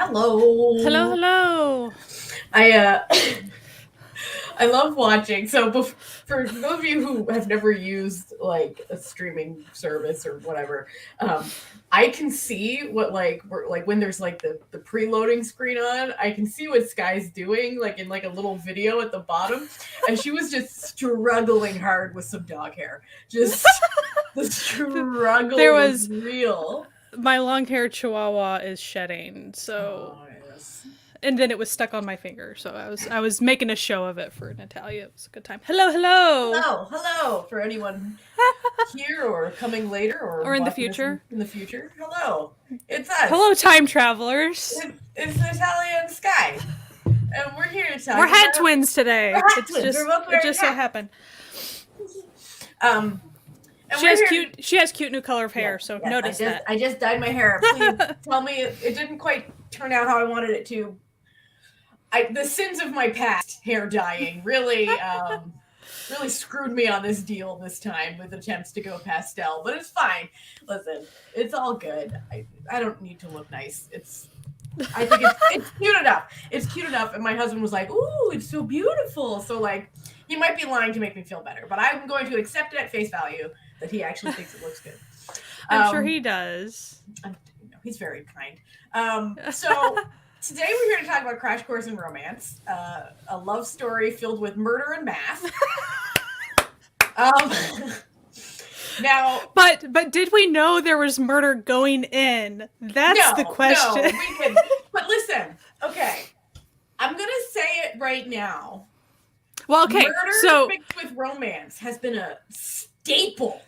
Hello, Hello. hello. I I love watching. So for those of you who have never used like a streaming service or whatever, I can see what like when there's like the preloading screen on. I can see what Sky's doing like in like a little video at the bottom, and she was just struggling hard with some dog hair. Just the There struggle was was real. my long-haired chihuahua is shedding, so Oh yes. and then it was stuck on my finger, so I was making a show of it for Natalia. It was a good time. Hello, hello. Hello for anyone here or coming later or Or in the watching this future. in the future. Hello, it's Hello, us. time travelers. It's Natalia and Sky, and we're here to talk We're hat about twins today. we're hat It's twins. We're just both it wearing just so hats. happened. Um, and She we're has here. cute new color of hair, Yes, so yes. notice that. I just dyed my hair. Please tell me it didn't quite turn out how I wanted it to. The sins of my past hair dyeing really screwed me on this deal this time with attempts to go pastel, but it's fine. Listen, it's all good. I don't need to look nice. I think it's cute enough. It's cute enough, and my husband was like, "Ooh, it's so beautiful." So like, he might be lying to make me feel better, but I'm going to accept it at face value that he actually thinks it looks good. I'm sure Um, he does. he's very kind. So today we're here to talk about Crash Course in Romance, a love story filled with murder and math. Um, now, But did we know there was murder going in? That's the question. no, we didn't. But listen, okay, I'm gonna say it right now. Well, okay, Murder so mixed with romance has been a staple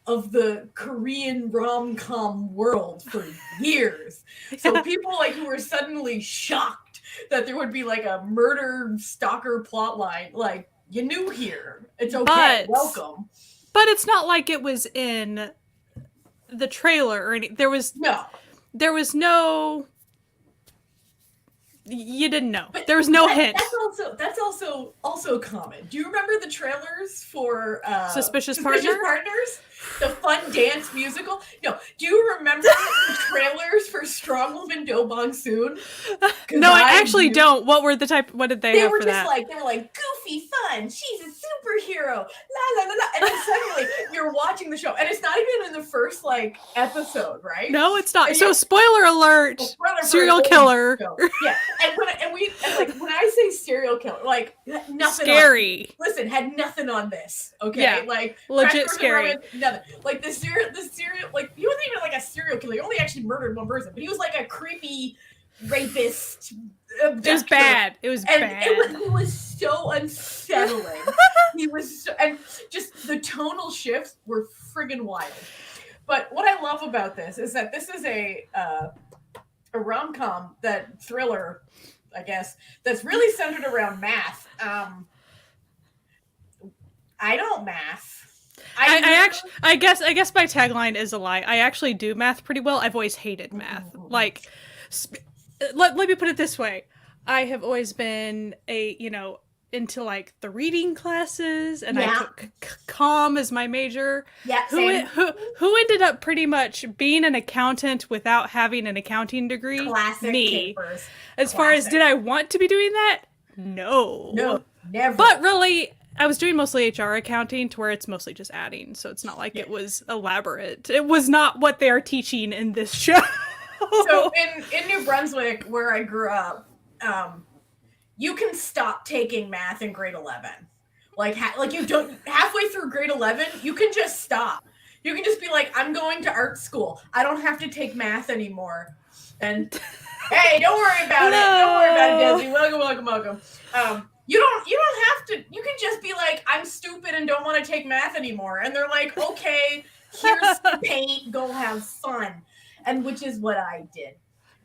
of the Korean rom-com world for years. So people like who were suddenly shocked that there would be like a murder stalker plotline, like you knew here. It's okay. Welcome. but it's not like it was in the trailer or any. There was No. no. You didn't know. There was no hint. That's also common. Do you remember the trailers for Suspicious Partners? The fun dance musical? No. Do you remember the trailers for Strong Woman Do Bong Soon? No, I actually don't. What were the type? What did they have were for just that? like they were like goofy fun. She's a superhero. La la la la. And then suddenly you're watching the show, and it's not even in the first like episode, right? No, it's not. And So spoiler alert. Serial killer. Yeah, and when I say serial killer, like nothing. Scary. Listen, had nothing on this. Okay, Yeah, like legit scary. Nothing. Like the serial, like he wasn't even like a serial killer. He only actually murdered one person, but he was like a creepy rapist. Abductor. It was bad. It was bad. He was so unsettling. He was so, and just the tonal shifts were friggin' wild. But what I love about this is that this is a rom-com, that thriller, I guess, that's really centered around math. I don't math. I guess my tagline is a lie. I actually do math pretty well. I've always hated math. Like, let me put it this way. I have always been into like the reading classes, and I took comm as my major. Yeah, who ended up pretty much being an accountant without having an accounting degree? Classic me. Papers. As far as did I want to be doing that? No. No, never. But really, I was doing mostly HR accounting, to where it's mostly just adding, so it's not like it was elaborate. It was not what they are teaching in this show. So in New Brunswick, where I grew up, you can stop taking math in grade 11. Like you don't, halfway through grade 11, you can just stop. You can just be like, I'm going to art school. I don't have to take math anymore. And hey, don't worry about it. Don't worry about it, Desi. Welcome. You don't have to. You can just be like, I'm stupid and don't want to take math anymore. And they're like, okay, here's the paint. Go have fun. And which is what I did.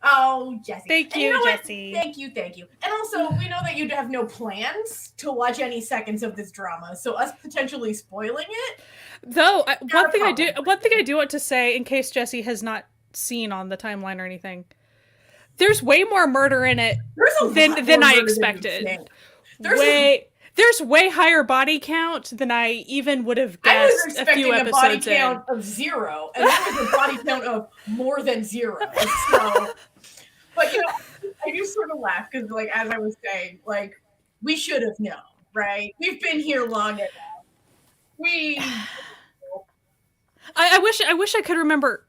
Oh, Jesse. Thank you, Jesse. Thank you. And also, we know that you have no plans to watch any seconds of this drama, so us potentially spoiling it. Though, one thing I do want to say, in case Jesse has not seen on the timeline or anything, there's way more murder in it than I expected. There's way higher body count than I even would have guessed a few episodes in. I was expecting a body count of 0, and that was a body count of more than 0. So, But I do sort of laugh because, like, as I was saying, like, we should have known, right? We've been here long enough. We. I wish I could remember.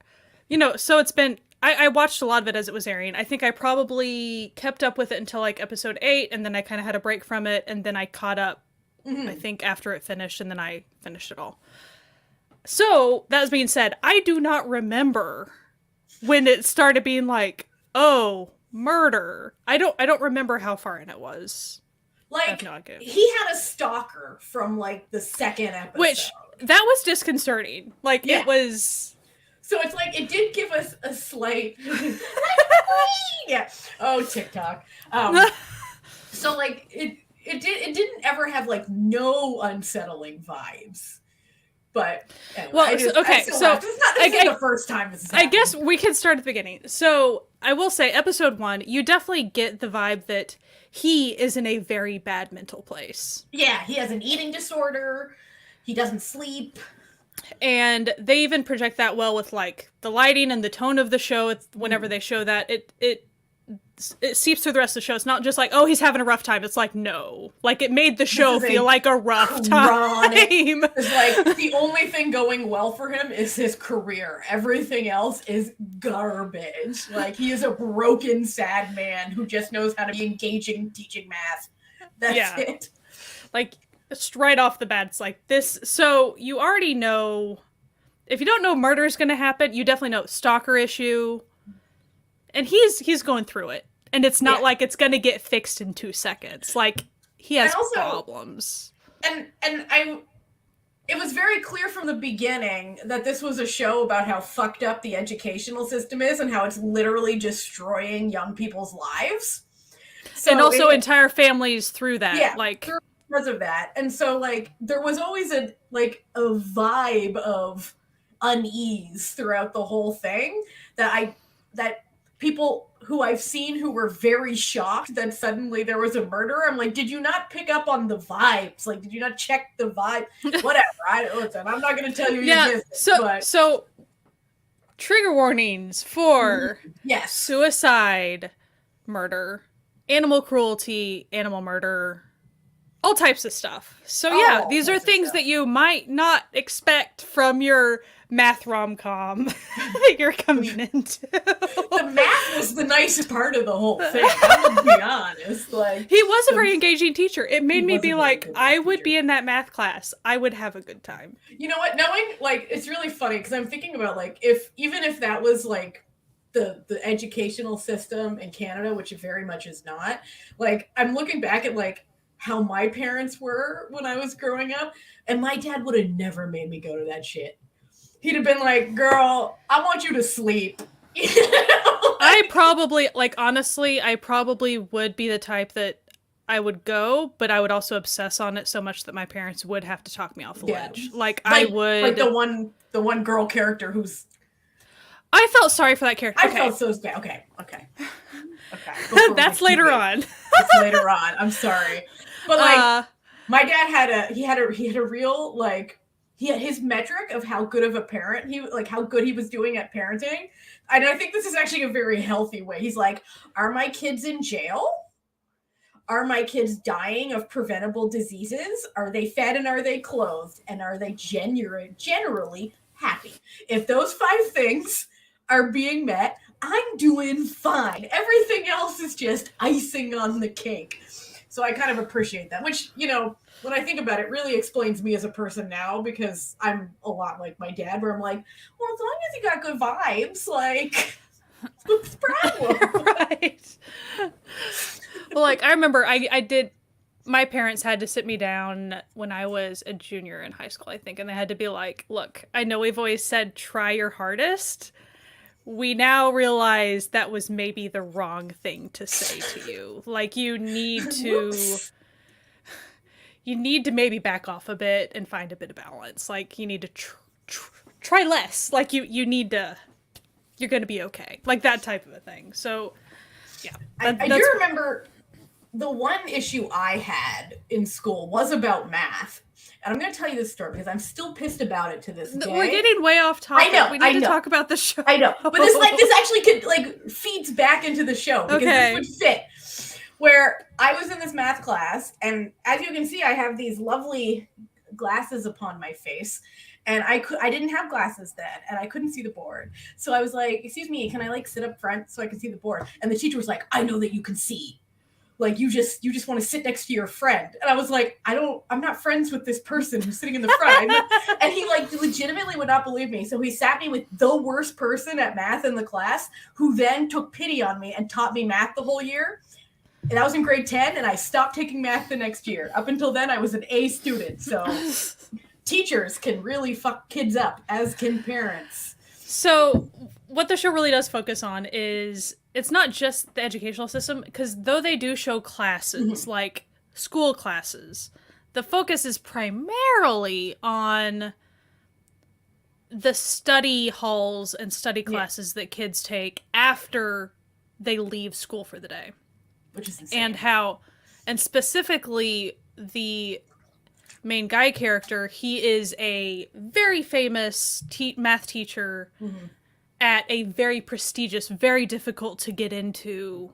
So it's been. I watched a lot of it as it was airing. I think I probably kept up with it until like episode 8, and then I kind of had a break from it, and then I caught up. I think after it finished, and then I finished it all. So that being said, I do not remember when it started being like, oh, murder. I don't remember how far in it was. Like, he had a stalker from like the second episode. Which that was disconcerting. Like, it was. So it's like it did give us a slight. Yeah. Oh, TikTok. So like it didn't ever have like no unsettling vibes. But anyway, well, this is not the first time this is happening. I guess we can start at the beginning. So I will say, episode 1, you definitely get the vibe that he is in a very bad mental place. Yeah, he has an eating disorder. He doesn't sleep. And they even project that well with like the lighting and the tone of the show. Whenever they show that, it seeps through the rest of the show. It's not just like, oh, he's having a rough time. It's like, no. Like, it made the show feel like a rough time. It's like, the only thing going well for him is his career. Everything else is garbage. Like, he is a broken, sad man who just knows how to be engaging teaching math. That's it. Like, it's right off the bat, it's like this. So, you already know, if you don't know murder's gonna happen, you definitely know stalker issue. And he's going through it. And it's not like it's going to get fixed in 2 seconds. Like, he has problems. And it was very clear from the beginning that this was a show about how fucked up the educational system is and how it's literally destroying young people's lives. So and also entire families through that. Yeah, like because of that. And so, like, there was always a vibe of unease throughout the whole thing that people who I've seen who were very shocked that suddenly there was a murder. I'm like, did you not pick up on the vibes? Like, did you not check the vibe? Whatever. Listen, I'm not going to tell you your business. So, trigger warnings for suicide, murder, animal cruelty, animal murder, all types of stuff. So these are things that you might not expect from your math rom-com that you're coming into. The math was the nicest part of the whole thing. I'm gonna be honest. Like, he was a very engaging teacher. It made me be like, I would be in that math class. I would have a good time. You know what? Knowing, like, it's really funny because I'm thinking about, like, even if that was like the educational system in Canada, which it very much is not. Like, I'm looking back at like how my parents were when I was growing up, and my dad would have never made me go to that shit. He'd have been like, girl, I want you to sleep. I probably, like, honestly, I probably would be the type that I would go, but I would also obsess on it so much that my parents would have to talk me off the ledge. Like, I would... Like the one girl character who's... I felt sorry for that character. I felt so bad. Okay. That's later on. That's later on. I'm sorry. But, like, my dad had a real, like... He had his metric of how good of a parent how good he was doing at parenting. And I think this is actually a very healthy way. He's like, are my kids in jail? Are my kids dying of preventable diseases? Are they fed and are they clothed? And are they generally happy? If those 5 things are being met, I'm doing fine. Everything else is just icing on the cake. So I kind of appreciate that, which, when I think about it, really explains me as a person now, because I'm a lot like my dad, where I'm like, well, as long as you got good vibes, like, what's the problem? Right. Well, like, I remember my parents had to sit me down when I was a junior in high school, I think, and they had to be like, look, I know we've always said try your hardest. We now realize that was maybe the wrong thing to say to you. Like, you need to... You need to maybe back off a bit and find a bit of balance. Like, you need to try less. Like, you need to... You're going to be okay. Like, that type of a thing. So, yeah. I do remember the one issue I had in school was about math. And I'm going to tell you this story because I'm still pissed about it to this day. We're getting way off topic. I know. We need to talk about the show. I know. But this actually could like feeds back into the show because this would fit. Where I was in this math class, and as you can see, I have these lovely glasses upon my face. And I didn't have glasses then, and I couldn't see the board. So I was like, excuse me, can I like sit up front so I can see the board? And the teacher was like, I know that you can see. Like you just want to sit next to your friend. And I was like, I'm not friends with this person who's sitting in the front. And he like legitimately would not believe me. So he sat me with the worst person at math in the class, who then took pity on me and taught me math the whole year. And that was in grade 10, and I stopped taking math the next year. Up until then, I was an A student. So teachers can really fuck kids up, as can parents. So what the show really does focus on is it's not just the educational system, because though they do show classes, like school classes, the focus is primarily on the study halls and study classes that kids take after they leave school for the day. Which is insane. And specifically the main guy character, he is a very famous math teacher at a very prestigious, very difficult to get into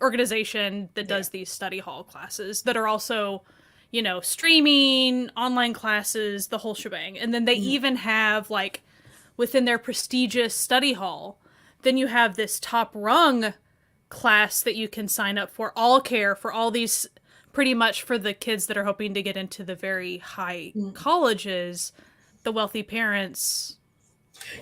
organization that does these study hall classes that are also, you know, streaming, online classes, the whole shebang. And then they even have, like, within their prestigious study hall, then you have this top rung class that you can sign up for, all care for all these, pretty much for the kids that are hoping to get into the very high colleges, the wealthy parents.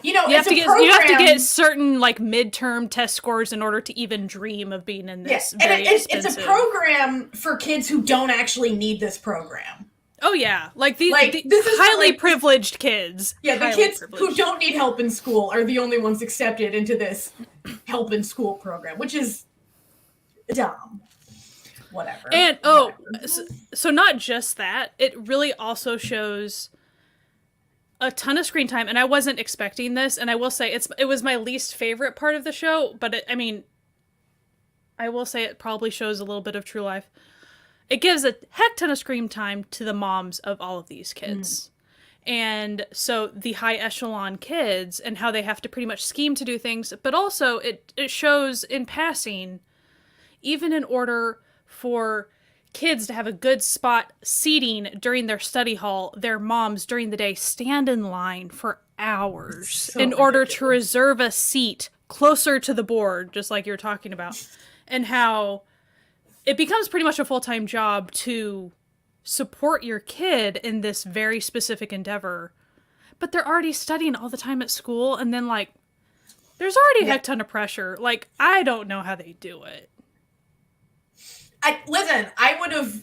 You know, you have to get certain like midterm test scores in order to even dream of being in this. Very expensive. It's a program for kids who don't actually need this program. Oh yeah, like this is highly privileged kids. Yeah, the kids who don't need help in school are the only ones accepted into this help in school program, which is dumb. Whatever. And so not just that, it really also shows a ton of screen time, and I wasn't expecting this, and I will say it was my least favorite part of the show, but I will say it probably shows a little bit of true life. It gives a heck ton of screen time to the moms of all of these kids. And so the high echelon kids and how they have to pretty much scheme to do things, but also it shows in passing, even in order for kids to have a good spot seating during their study hall, their moms during the day stand in line for hours in order to reserve a seat closer to the board, just like you're talking about, and how it becomes pretty much a full-time job to support your kid in this very specific endeavor. But they're already studying all the time at school, and then, like, there's already a heck ton of pressure. Like, I don't know how they do it. I would have,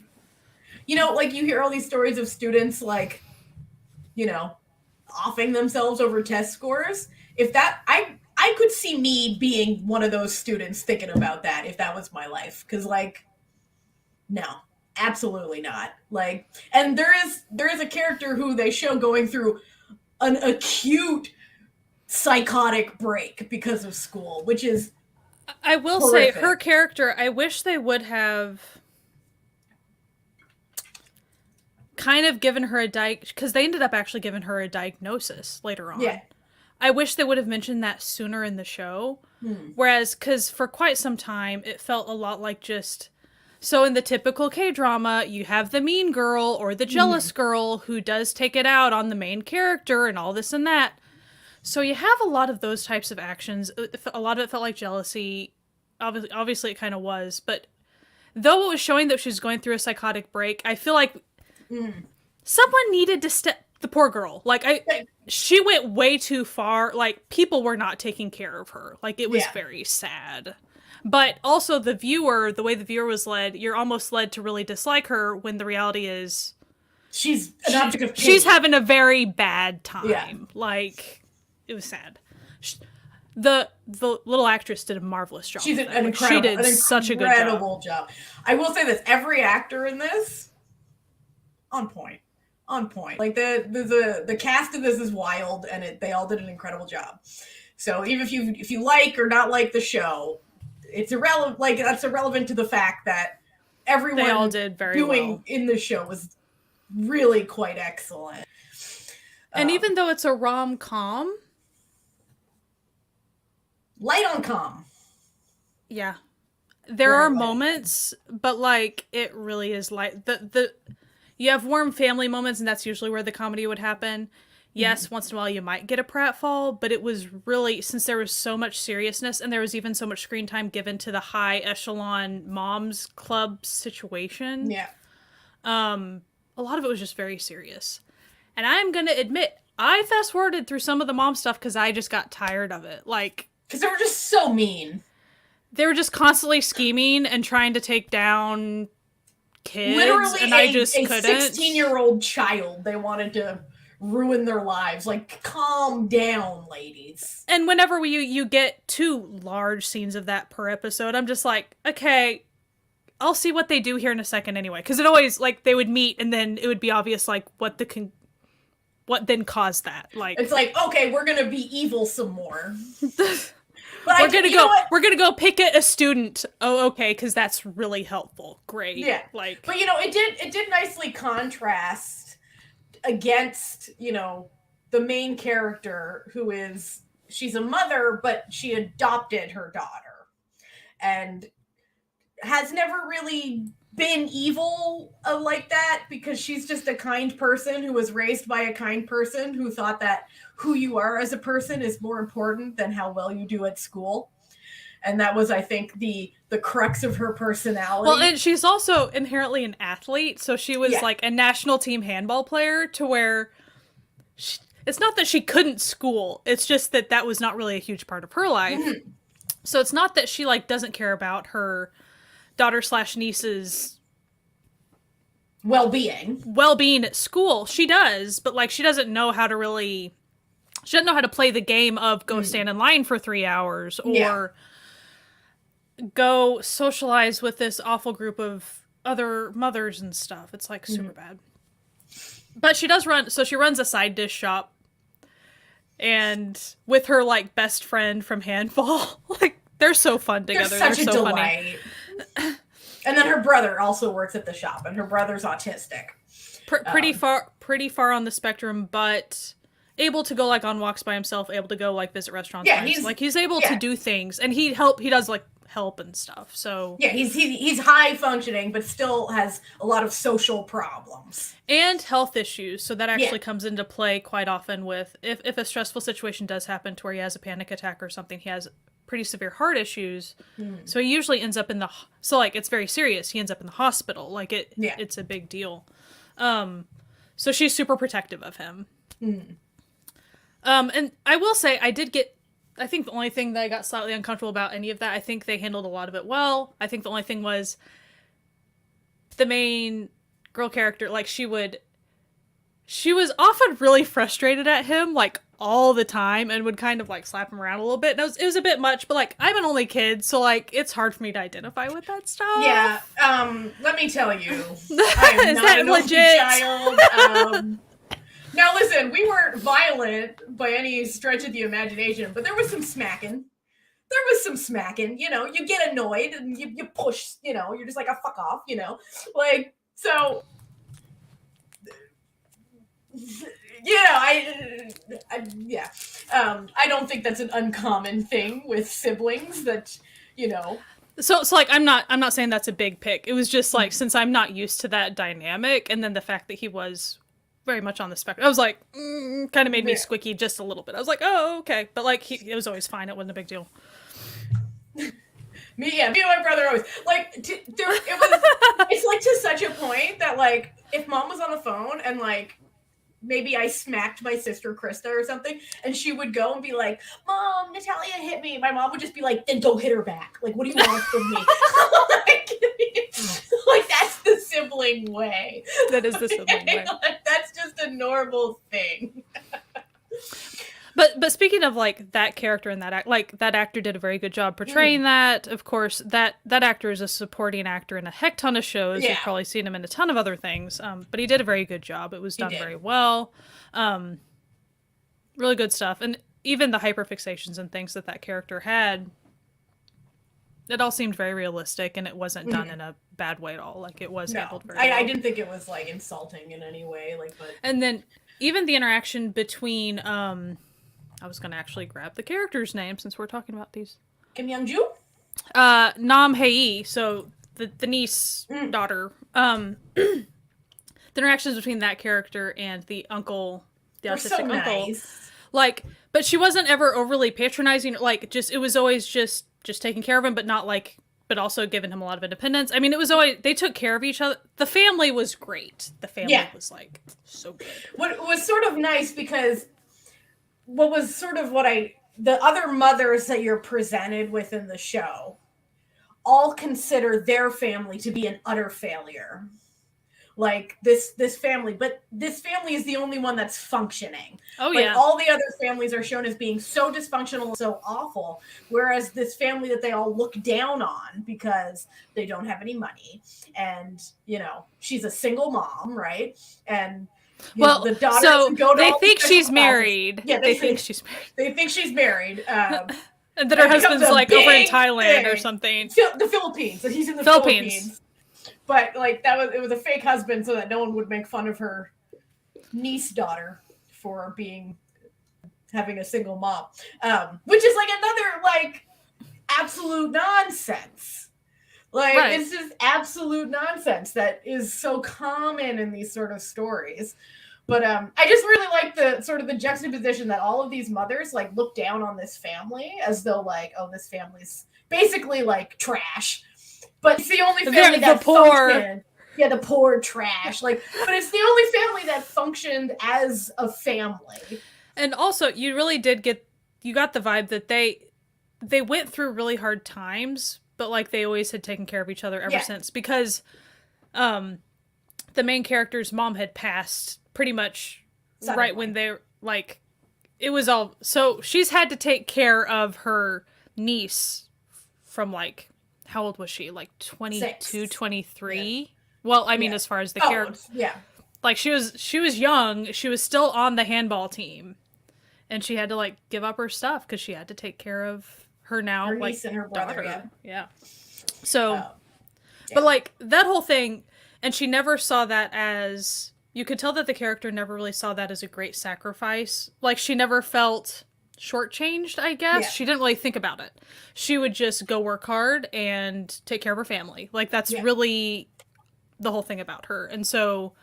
you know, like, you hear all these stories of students, like, you know, offing themselves over test scores. If that, I could see me being one of those students thinking about that if that was my life. Because, like, no, absolutely not. Like, and there is a character who they show going through an acute psychotic break because of school, which is I will horrific. say her character, I wish they would have kind of given her because they ended up actually giving her a diagnosis later on. Yeah. I wish they would have mentioned that sooner in the show. Whereas, because for quite some time, it felt a lot like just, so in the typical K-drama, you have the mean girl or the jealous girl who does take it out on the main character and all this and that. So you have a lot of those types of actions. A lot of it felt like jealousy. Obviously it kind of was. But though it was showing that she was going through a psychotic break, I feel like someone needed to step the poor girl. Like, she went way too far. Like, people were not taking care of her. Like, it was very sad. But also the way the viewer was led, you're almost led to really dislike her when the reality is she's an object of pity. She's having a very bad time. Yeah. Like, it was sad. The little actress did a marvelous job. She did such a good job. I will say this: every actor in this, on point. Like the cast of this is wild, and they all did an incredible job. So even if you like or not like the show, it's irrelevant. Like, that's irrelevant to the fact that everyone they all did very doing well in the show was really quite excellent. And even though it's a rom-com, light on com. Yeah. There Very are light. moments, but like it really is like the you have warm family moments, and that's usually where the comedy would happen. Yes, once in a while you might get a pratfall, but it was really, since there was so much seriousness and there was even so much screen time given to the high echelon moms club situation. Yeah. A lot of it was just very serious. And I'm gonna admit, I fast forwarded through some of the mom stuff because I just got tired of it. Like, because they were just so mean. They were just constantly scheming and trying to take down kids. Literally, and I just couldn't. 16-year-old child. They wanted to ruin their lives. Like, calm down, ladies. And whenever you get 2 large scenes of that per episode, I'm just like, okay, I'll see what they do here in a second anyway. Because it always, like, they would meet and then it would be obvious, like, what then caused that. Like, it's like, okay, we're gonna be evil some more. But we're gonna go pick a student. Oh, okay, because that's really helpful. Great. Yeah. Like, but it did nicely contrast against, the main character she's a mother, but she adopted her daughter and has never really been evil like that, because she's just a kind person who was raised by a kind person who thought that who you are as a person is more important than how well you do at school. And that was, I think, the crux of her personality. Well, and she's also inherently an athlete, so she was like a national team handball player, to where it's not that she couldn't school, it's just that was not really a huge part of her life. So it's not that she like doesn't care about her daughter/niece's well-being at school. She does, but like she doesn't know how to play the game of go stand in line for 3 hours or go socialize with this awful group of other mothers and stuff. It's like super bad. But she runs a side dish shop, and with her like best friend from handball, like they're so fun together. They're such a so delight. Funny. And then her brother also works at the shop, and her brother's autistic. Pretty far on the spectrum, but able to go like on walks by himself, able to go like visit restaurants. Yeah, he's able to do things, and he does like help and stuff. So yeah, he's high functioning, but still has a lot of social problems and health issues. So that actually comes into play quite often with if a stressful situation does happen to where he has a panic attack or something. He has pretty severe heart issues, so he usually ends up it's very serious. He ends up in the hospital. Like it's a big deal. So she's super protective of him. And I will say, I think the only thing that I got slightly uncomfortable about any of that, I think they handled a lot of it well. I think the only thing was the main girl character, like she was often really frustrated at him, like all the time, and would kind of like slap him around a little bit. And it was a bit much, but like I'm an only kid, so like it's hard for me to identify with that stuff. Yeah. Let me tell you, I am not an legit child. Now listen, we weren't violent by any stretch of the imagination, but there was some smacking. You get annoyed and you push, you're just like, oh, fuck off, like, so, I don't think that's an uncommon thing with siblings that, So like I'm not saying that's a big pick. It was just like, since I'm not used to that dynamic, and then the fact that he was very much on the spectrum, I was like, kind of made me squicky just a little bit. I was like, oh, okay. But like, it was always fine. It wasn't a big deal. Me and my brother always, like, it's like to such a point that like, if mom was on the phone and like, maybe I smacked my sister Krista or something, and she would go and be like, Mom, Natalia hit me. My mom would just be like, then go hit her back. Like, what do you want from me? like that's the sibling way. That is the sibling way. Like, that's just a normal thing. But speaking of like that character and that that actor did a very good job portraying that. Of course, that actor is a supporting actor in a heck ton of shows. You've probably seen him in a ton of other things. But he did a very good job. It was done very well. Really good stuff. And even the hyperfixations and things that character had, it all seemed very realistic, and it wasn't done in a bad way at all. Like, it was handled very well. I didn't think it was like insulting in any way. Like, but and then even the interaction between I was gonna actually grab the character's name since we're talking about these. Kim Young-ju? Nam Hei, so the niece daughter. The interactions between that character and the uncle, the autistic so uncle, nice. like, but she wasn't ever overly patronizing. Like, just it was always just taking care of him, but not like, but also giving him a lot of independence. I mean, it was always they took care of each other. The family was great. The family was like so good. What was sort of nice because what was sort of the other mothers that you're presented with in the show all consider their family to be an utter failure. Like this family, but this family is the only one that's functioning. Oh, like, yeah. all the other families are shown as being so dysfunctional, so awful, whereas this family that they all look down on because they don't have any money, and she's a single mom, right? And the daughter doesn't go to they all think the she's classes. married. Yeah, they think she's married. They think she's married. And then her husband's like over in Thailand or thing. something. The Philippines. He's in the Philippines. But like it was a fake husband so that no one would make fun of her niece daughter for having a single mom. Which is like another like absolute nonsense. Like it's just absolute nonsense that is so common in these sort of stories. But I just really like the sort of the juxtaposition that all of these mothers like look down on this family as though like, oh, this family's basically like trash. But it's the only family that functioned. Yeah, the poor trash. Like, but it's the only family that functioned as a family. And also, you really did you got the vibe that they went through really hard times, but like they always had taken care of each other ever since, because the main character's mom had passed pretty much right when they like it was all, so she's had to take care of her niece from like, how old was she? Like 22, 23? Yeah. Well, I mean, as far as the character. Yeah. Like, she was young. She was still on the handball team. And she had to, like, give up her stuff because she had to take care of her niece and her brother, daughter. Yeah. So, but, like, that whole thing, and she never saw that as, you could tell that the character never really saw that as a great sacrifice. Like, she never felt shortchanged, I guess. Yeah. She didn't really think about it. She would just go work hard and take care of her family. Like, that's really the whole thing about her. And so,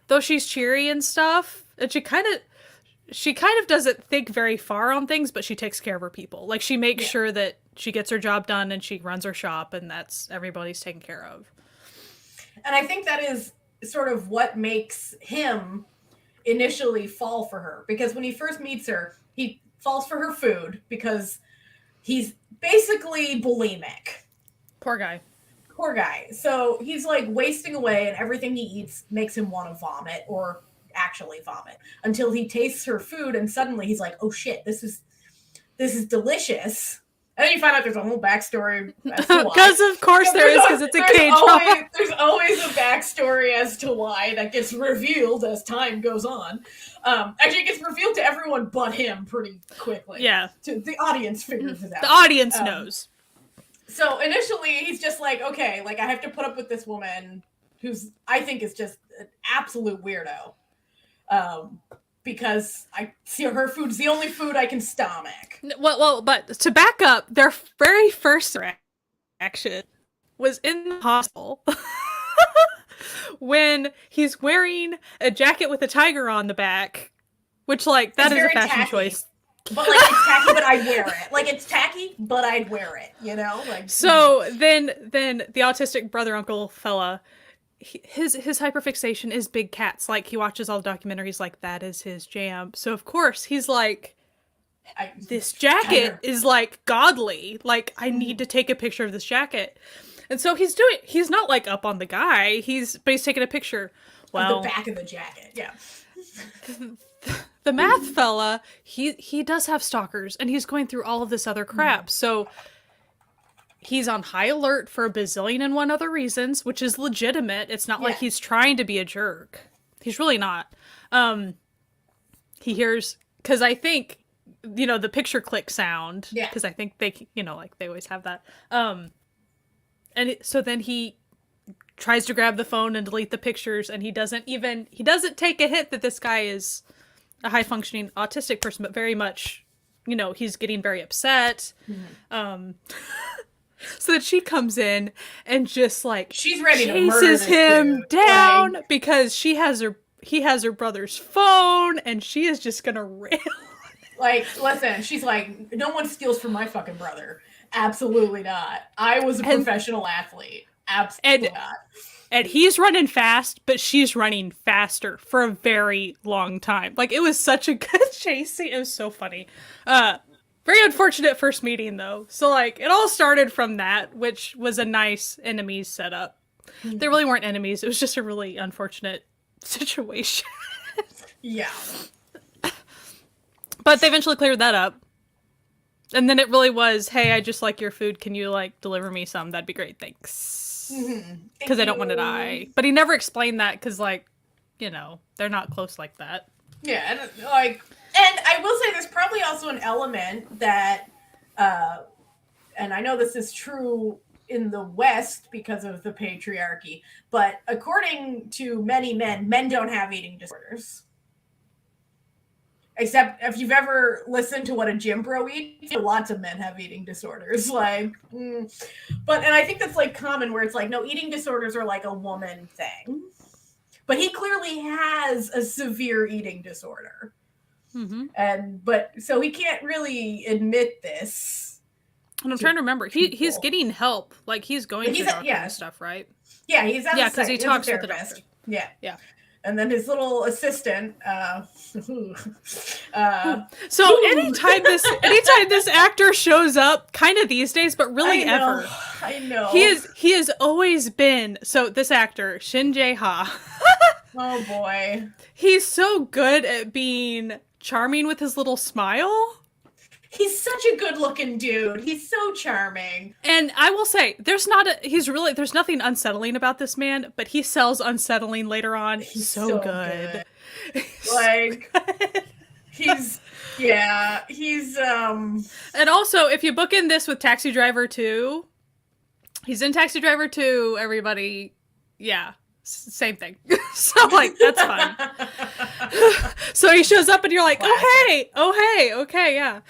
though she's cheery and stuff, and she kind of doesn't think very far on things, but she takes care of her people. Like, she makes sure that she gets her job done and she runs her shop, and that's everybody's taken care of. And I think that is sort of what makes him initially fall for her. Because when he first meets her, he falls for her food because he's basically bulimic. Poor guy. So he's like wasting away, and everything he eats makes him want to vomit, or actually vomit, until he tastes her food, and suddenly he's like, oh shit, this is delicious. And then you find out there's a whole backstory as to why. Because of course there is, because it's a K-drama. There's always a backstory as to why that gets revealed as time goes on. Actually, it gets revealed to everyone but him pretty quickly. Yeah. The audience figures it out. The audience knows. So initially, he's just like, okay, like I have to put up with this woman who's, I think, is just an absolute weirdo. Because I see her food's the only food I can stomach. Well, but to back up, their very first reaction was in the hospital when he's wearing a jacket with a tiger on the back, which, like, that is a fashion choice. But, like, it's tacky, but I'd wear it. Like, it's tacky, but I'd wear it, you know? Like, so then the autistic brother-uncle fella, his hyperfixation is big cats. Like, he watches all the documentaries, like, that is his jam. So, of course, he's like, this jacket is, like, godly. Like, I need to take a picture of this jacket. And so he's not, like, up on the guy. But he's taking a picture. Well, of the back of the jacket, yeah. The math fella, he does have stalkers, and he's going through all of this other crap. So he's on high alert for a bazillion and one other reasons, which is legitimate. It's not like he's trying to be a jerk. He's really not. He hears, because I think the picture click sound. Yeah. Because I think they, like they always have that. So then he tries to grab the phone and delete the pictures, and he doesn't take a hint that this guy is a high functioning autistic person, but very much, he's getting very upset. Mm-hmm. So that she comes in and just like she's ready to chases him down because he has her brother's phone, and she is just gonna rail. Like, listen, she's like, no one steals from my fucking brother. Absolutely not. I was a professional athlete. Absolutely not. And he's running fast, but she's running faster for a very long time. Like, it was such a good chase scene. It was so funny. Very unfortunate first meeting, though. So, like, it all started from that, which was a nice enemies setup. Mm-hmm. They really weren't enemies. It was just a really unfortunate situation. Yeah. But they eventually cleared that up. And then it really was, hey, I just like your food. Can you, like, deliver me some? That'd be great. Thanks. Because I don't want to die. But he never explained that because, like, they're not close like that. Yeah, and I will say there's probably also an element that, and I know this is true in the West because of the patriarchy, but according to many men don't have eating disorders. Except if you've ever listened to what a gym bro eats, lots of men have eating disorders. Like, and I think that's like common where it's like, no, eating disorders are like a woman thing. But he clearly has a severe eating disorder. Mm-hmm. So he can't really admit this. And I'm trying to remember. He's getting help. Like, he's going to doctor and stuff, right? Yeah, he's at because he talks with the doctor. Yeah. And then his little assistant. So anytime this actor shows up, kind of these days, but really ever, I know he has always been. So this actor Shin Jae-ha. Oh boy, he's so good at being charming with his little smile. He's such a good-looking dude. He's so charming. And I will say, there's nothing unsettling about this man, but he sells unsettling later on. He's so good. Like, he's And also, if you book in this with Taxi Driver 2, he's in Taxi Driver 2, everybody. Yeah. Same thing. So, like, that's fun. So he shows up and you're like, oh hey, okay, yeah.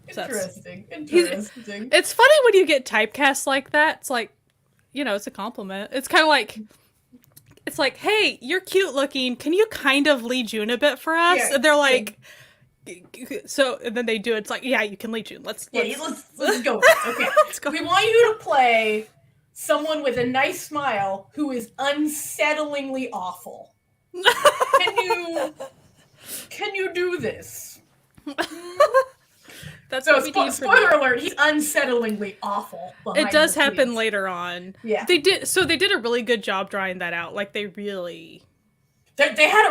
Interesting. It's funny when you get typecast like that. It's like, it's a compliment. It's kind of like, it's like, hey, you're cute looking. Can you kind of lead June a bit for us? Yeah, and they're like, so, and then they do it. It's like, yeah, you can lead June. Let's go. Okay. Let's go. We want you to play someone with a nice smile who is unsettlingly awful. Can you do this? That's so spoiler alert, he's unsettlingly awful. It does happen later on. Yeah. They did a really good job drawing that out. Like, they had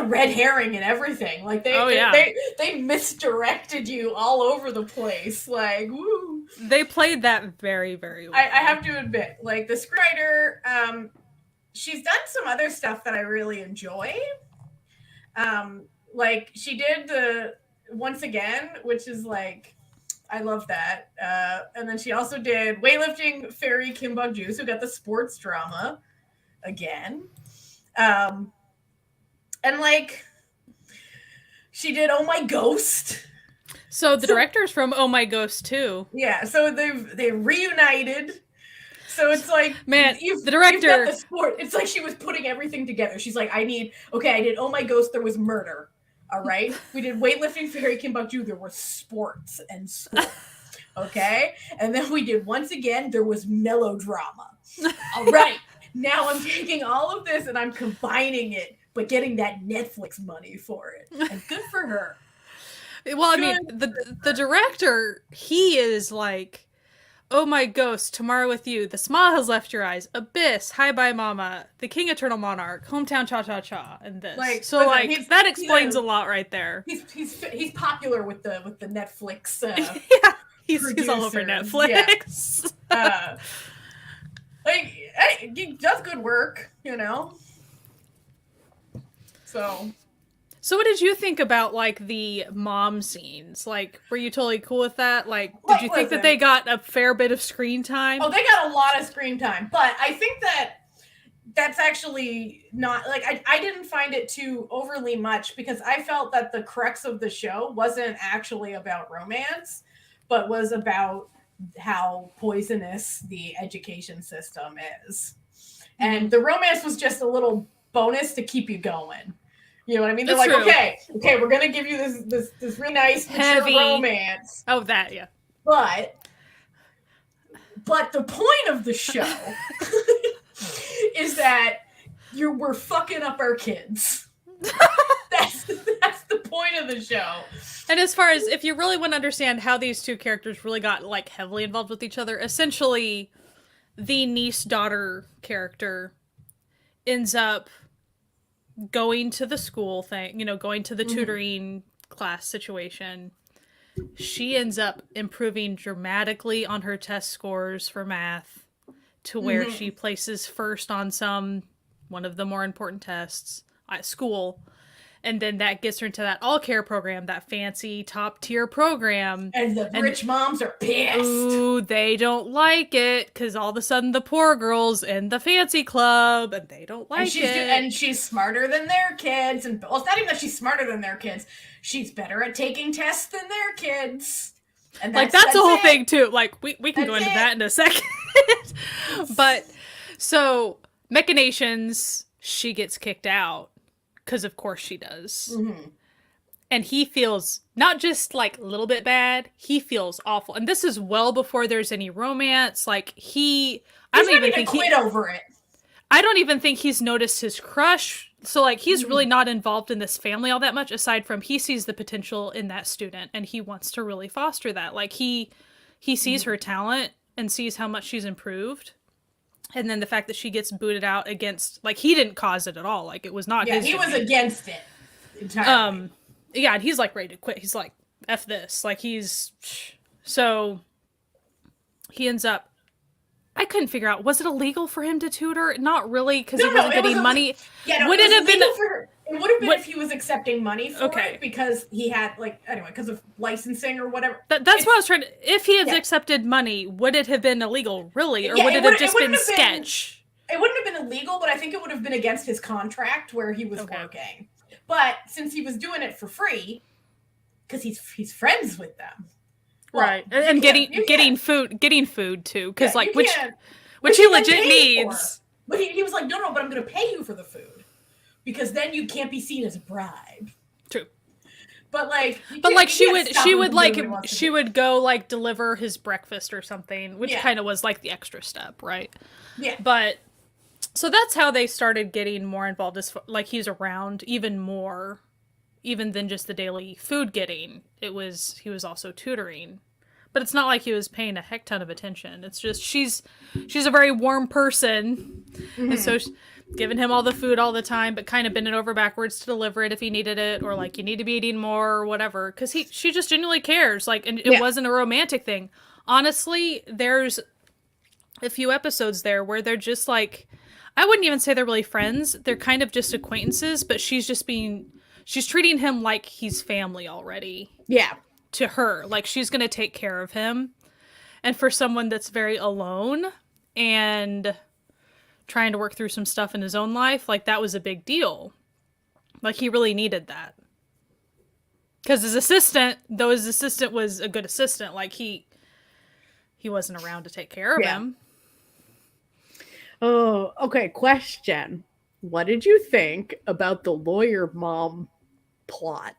a red herring and everything. Like, they misdirected you all over the place. Like, woo. They played that very, very well. I have to admit, like, the screenwriter, she's done some other stuff that I really enjoy. Like, she did the Once Again, which is like, I love that. And then she also did Weightlifting Fairy Kim Bok-joo, who got the sports drama again. And like, she did Oh My Ghost. So the director's from Oh My Ghost too. Yeah, so they reunited. So it's like, man, the director. You've got the sport. It's like she was putting everything together. She's like, I did Oh My Ghost. There was murder. All right. We did Weightlifting Fairy Kim Bok-joo. There was sports and sport. Okay. And then we did Once Again. There was melodrama. All right. Now I'm taking all of this and I'm combining it, but getting that Netflix money for it. And good for her. Well, I mean, the director, he is like, Oh My Ghost, Tomorrow With You, The Smile Has Left Your Eyes, Abyss, Hi Bye Mama, The King Eternal Monarch, Hometown Cha Cha Cha, and this. Like, so listen, that explains a lot right there. He's popular with the Netflix. Yeah, he's all over Netflix. Yeah. He does good work, So So what did you think about like the mom scenes? Like, were you totally cool with that? Like, did you think that they got a fair bit of screen time? Oh, they got a lot of screen time, but I think that's actually not like I didn't find it too overly much because I felt that the crux of the show wasn't actually about romance, but was about how poisonous the education system is. And the romance was just a little bonus to keep you going. You know what I mean? They're That's like, true. okay, we're gonna give you this really nice mature romance. Oh, that, yeah. But the point of the show is that we're fucking up our kids. that's the point of the show. And as far as if you really want to understand how these two characters really got like heavily involved with each other, essentially the niece-daughter character ends up going to the school thing, going to the tutoring class situation. She ends up improving dramatically on her test scores for math to where she places first on one of the more important tests at school. And then that gets her into that all-care program, that fancy top-tier program. And the rich moms are pissed. Ooh, they don't like it, because all of a sudden the poor girl's in the fancy club, and they don't like it. And she's smarter than their kids. And well, it's not even that she's smarter than their kids. She's better at taking tests than their kids. And that's the whole thing, too. Like, we can go into that in a second. But, so, Machinations, she gets kicked out. Because of course she does. And he feels not just like a little bit bad, he feels awful. And this is well before there's any romance. Like I don't even think quit over it. I don't even think he's noticed his crush. So like he's really not involved in this family all that much, aside from he sees the potential in that student and he wants to really foster that. Like he sees her talent and sees how much she's improved. And then the fact that she gets booted out against, like, he didn't cause it at all. Like, it was not his. Yeah, he was against it entirely. Yeah, and he's, like, ready to quit. He's like, F this. Like, so, he ends up, I couldn't figure out, was it illegal for him to tutor? Not really, because he wasn't getting money. Yeah, no, would it have been... It would have been if he was accepting money for it, because he had, like, anyway, because of licensing or whatever. That's what I was trying to... If he had accepted money, would it have been illegal, really? Or would it have just been sketch? It wouldn't have been illegal, but I think it would have been against his contract where he was working. But since he was doing it for free, because he's friends with them. Well, right. And getting food, too. Because, like, which he legit needs. But he was like, no, but I'm going to pay you for the food. Because then you can't be seen as a bribe. True. But like she would go like deliver his breakfast or something, which kind of was like the extra step, right? Yeah. But so that's how they started getting more involved, as like he's around even more, even than just the daily food getting. He was also tutoring. But it's not like he was paying a heck ton of attention. It's just she's a very warm person. And so giving him all the food all the time, but kind of bending over backwards to deliver it if he needed it, or like, you need to be eating more or whatever. Because she just genuinely cares. Like, and it wasn't a romantic thing. Honestly, there's a few episodes there where they're just like, I wouldn't even say they're really friends. They're kind of just acquaintances, but she's treating him like he's family already. Yeah. To her. Like, she's going to take care of him. And for someone that's very alone and trying to work through some stuff in his own life, like, that was a big deal. Like, he really needed that. Because his assistant was a good assistant, like, he wasn't around to take care of him. Oh, okay. Question. What did you think about the lawyer mom plot?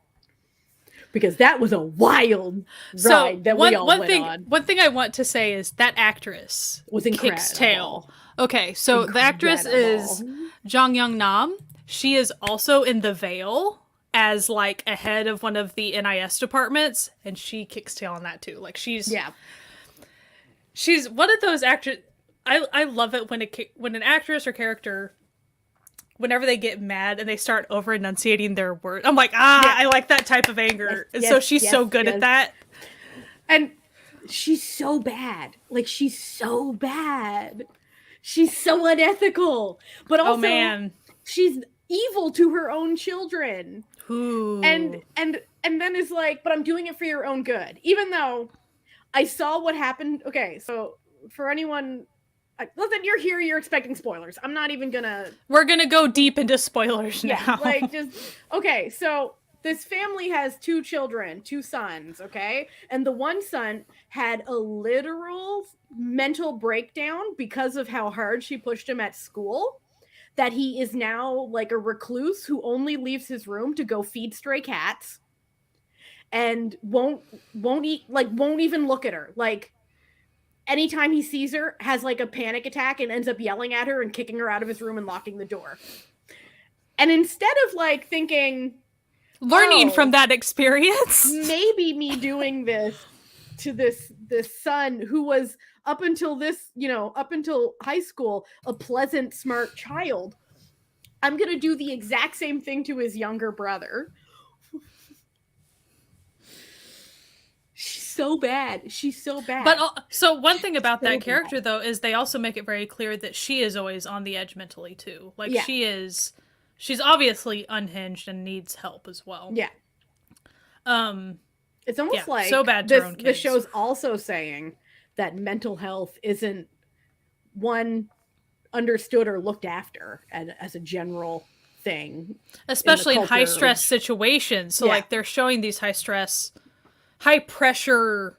Because that was a wild ride that we all went on. One thing I want to say is that actress was incredible. Kicks tail. Okay, so the actress is Jong Young Nam. She is also in The Veil as like a head of one of the NIS departments, and she kicks tail on that too. Like she's one of those actors. I love it when an actress or character, whenever they get mad and they start over enunciating their word, I'm like, I like that type of anger. And so she's so good at that. And she's so bad. Like, she's so bad. She's so unethical. But also, she's evil to her own children. Ooh. And then is like, but I'm doing it for your own good. Even though I saw what happened. Okay, so for anyone, listen, you're here, you're expecting spoilers. I'm not even gonna. We're gonna go deep into spoilers now. Like just okay. So this family has 2 children, 2 sons. Okay, and the one son had a literal mental breakdown because of how hard she pushed him at school. That he is now like a recluse who only leaves his room to go feed stray cats. And won't even look at her. Like anytime he sees her, has like a panic attack and ends up yelling at her and kicking her out of his room and locking the door. And instead of like thinking, learning from that experience, maybe me doing this to this son who was up until high school a pleasant, smart child, I'm gonna do the exact same thing to his younger brother. So bad. She's so bad. But so one thing about that character though is they also make it very clear that she is always on the edge mentally too. Like she's obviously unhinged and needs help as well. Yeah. It's almost like so bad to her own kids. The show's also saying that mental health isn't understood or looked after as a general thing. Especially in high stress situations. So like they're showing these high stress, high pressure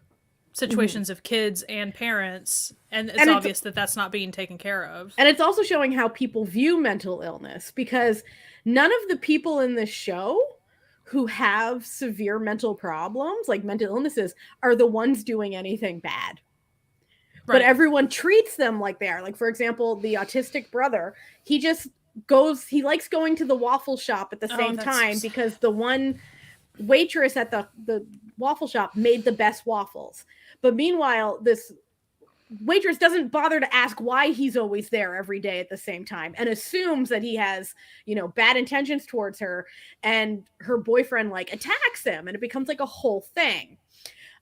situations of kids and parents, and it's obvious that that's not being taken care of. And it's also showing how people view mental illness, because none of the people in this show who have severe mental problems, like mental illnesses, are the ones doing anything bad. Right. But everyone treats them like they are. Like, for example, the autistic brother, he likes going to the waffle shop at the same time because the one waitress at the waffle shop made the best waffles. But meanwhile, this waitress doesn't bother to ask why he's always there every day at the same time and assumes that he has, bad intentions towards her, and her boyfriend like attacks him and it becomes like a whole thing.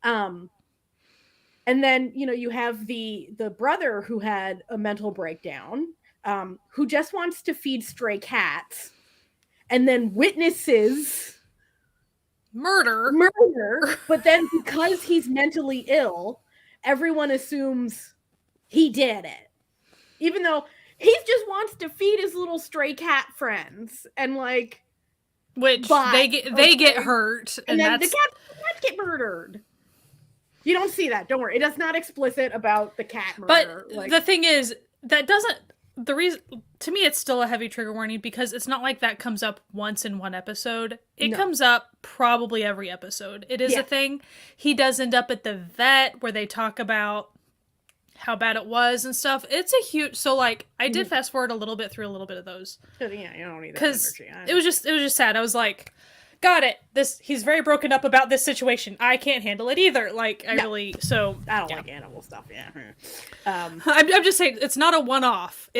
And then, you have the brother who had a mental breakdown, who just wants to feed stray cats and then witnesses murder, but then because he's mentally ill, everyone assumes he did it, even though he just wants to feed his little stray cat friends, and like, which they get hurt, and then the cats get murdered. You don't see that. Don't worry, it is not explicit about the cat murder. But the thing is, that doesn't. The reason, to me, it's still a heavy trigger warning because it's not like that comes up once in one episode. It comes up probably every episode. It is a thing. He does end up at the vet where they talk about how bad it was and stuff. It's a huge. So like, I did fast forward a little bit through a little bit of those. Yeah, you don't need that energy. It was just sad. I was like, got it. He's very broken up about this situation. I can't handle it either. Like, I don't like animal stuff. Yeah. I'm just saying, it's not a one-off.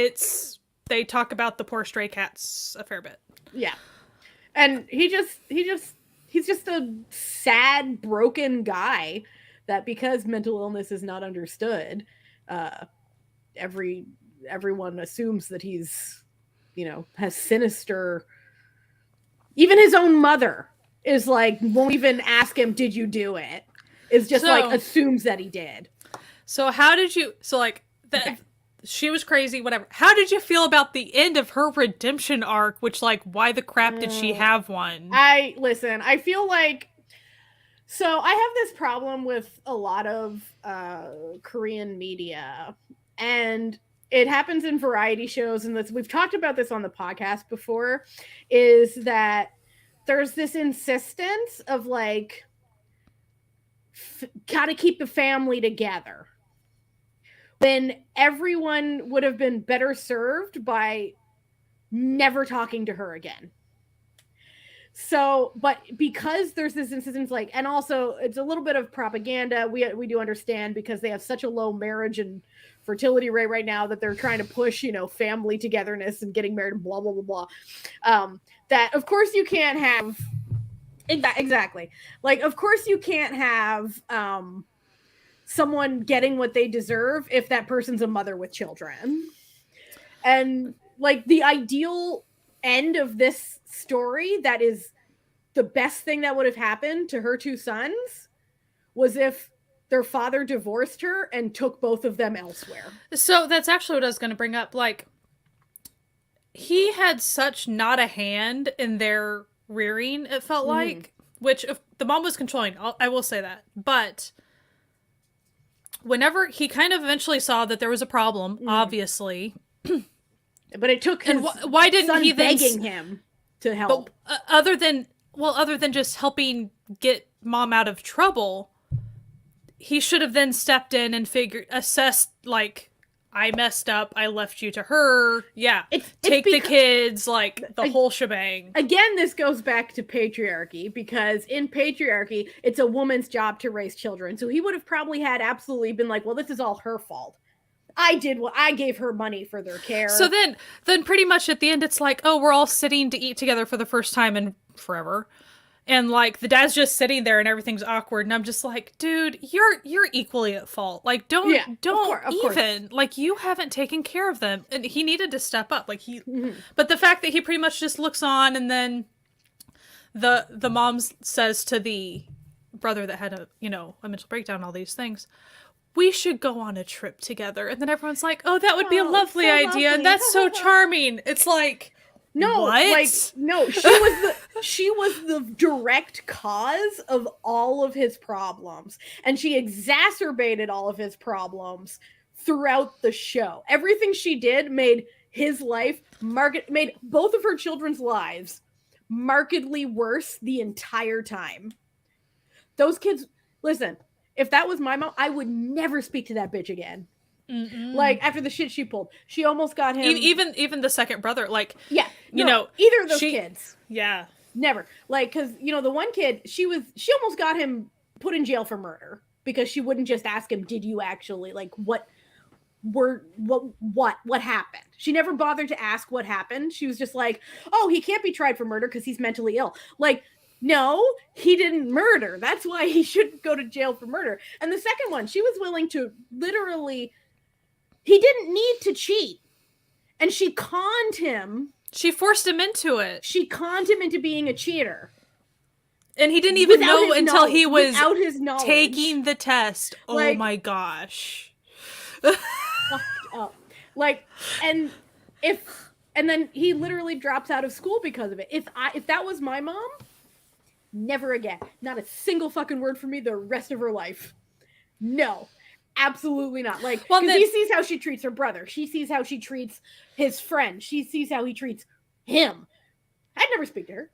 They talk about the poor stray cats a fair bit. Yeah. And he's just a sad, broken guy that, because mental illness is not understood, everyone assumes that he's, has sinister. Even his own mother is like, won't even ask him, did you do it? Is just like, assumes that he did. So how did you, she was crazy, whatever. How did you feel about the end of her redemption arc? Which, like, why the crap did she have one? I feel like, so I have this problem with a lot of Korean media, and it happens in variety shows, and we've talked about this on the podcast before, is that there's this insistence of like, gotta keep the family together, when everyone would have been better served by never talking to her again. So, but because there's this insistence, like, and also it's a little bit of propaganda, we do understand, because they have such a low marriage and fertility rate right now that they're trying to push, family togetherness and getting married and blah, blah, blah, blah. That, of course, you can't have, exactly. Like, of course you can't have someone getting what they deserve if that person's a mother with children. And, like, the ideal end of this story that is the best thing that would have happened to her two sons was if their father divorced her and took both of them elsewhere. So that's actually what I was going to bring up. Like, he had such not a hand in their rearing, it felt like, which if the mom was controlling, I will say that. But whenever he kind of eventually saw that there was a problem, obviously. But it took his why didn't son he then begging him to help? But, other than just helping get mom out of trouble, he should have then stepped in and assessed, like, I messed up, I left you to her, take the kids, like, the whole shebang. Again, this goes back to patriarchy, because in patriarchy, it's a woman's job to raise children. So he would have probably absolutely been like, well, this is all her fault. I gave her money for their care. So then pretty much at the end, it's like, oh, we're all sitting to eat together for the first time in forever. And, like, the dad's just sitting there and everything's awkward. And I'm just like, dude, you're equally at fault. Like, don't even. Like, you haven't taken care of them. And he needed to step up. Like, but the fact that he pretty much just looks on, and then the mom says to the brother that had a mental breakdown, all these things, we should go on a trip together. And then everyone's like, oh, that would be a lovely idea. Lovely. And that's so charming. It's like, no, what? Like, no, she was the direct cause of all of his problems. And she exacerbated all of his problems throughout the show. Everything she did made his life, made both of her children's lives markedly worse the entire time. Those kids, listen, if that was my mom, I would never speak to that bitch again. Mm-mm. Like, after the shit she pulled, she almost got him. Even the second brother, like, either of those kids, never. Like, because the one kid, she almost got him put in jail for murder because she wouldn't just ask him, did you actually, like, what happened? She never bothered to ask what happened. She was just like, oh, he can't be tried for murder because he's mentally ill. Like, no, he didn't murder. That's why he shouldn't go to jail for murder. And the second one, she was willing to literally. He didn't need to cheat. And she conned him. She forced him into it. She conned him into being a cheater. And he didn't even know until he was taking the test. Oh my gosh. Fucked up. Like, and then he literally drops out of school because of it. If that was my mom, never again. Not a single fucking word from me the rest of her life. No. Absolutely not. Like, because he sees how she treats her brother. She sees how she treats his friend. She sees how he treats him. I'd never speak to her.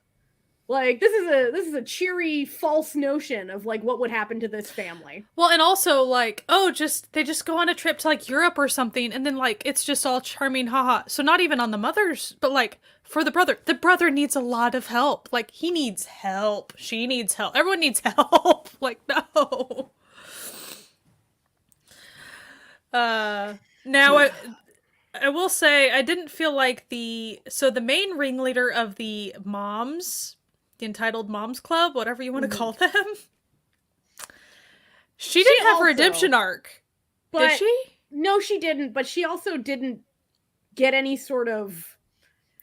Like, this is a cheery, false notion of, like, what would happen to this family. Well, and also, like, they just go on a trip to, like, Europe or something, and then, like, it's just all charming, haha. So not even on the mother's, but, like, for the brother. The brother needs a lot of help. Like, he needs help. She needs help. Everyone needs help. Like, no. Now I will say I didn't feel like the main ringleader of the entitled Moms Club, whatever you want to call them, she didn't have a redemption arc. Did she? No, she didn't, but she also didn't get any sort of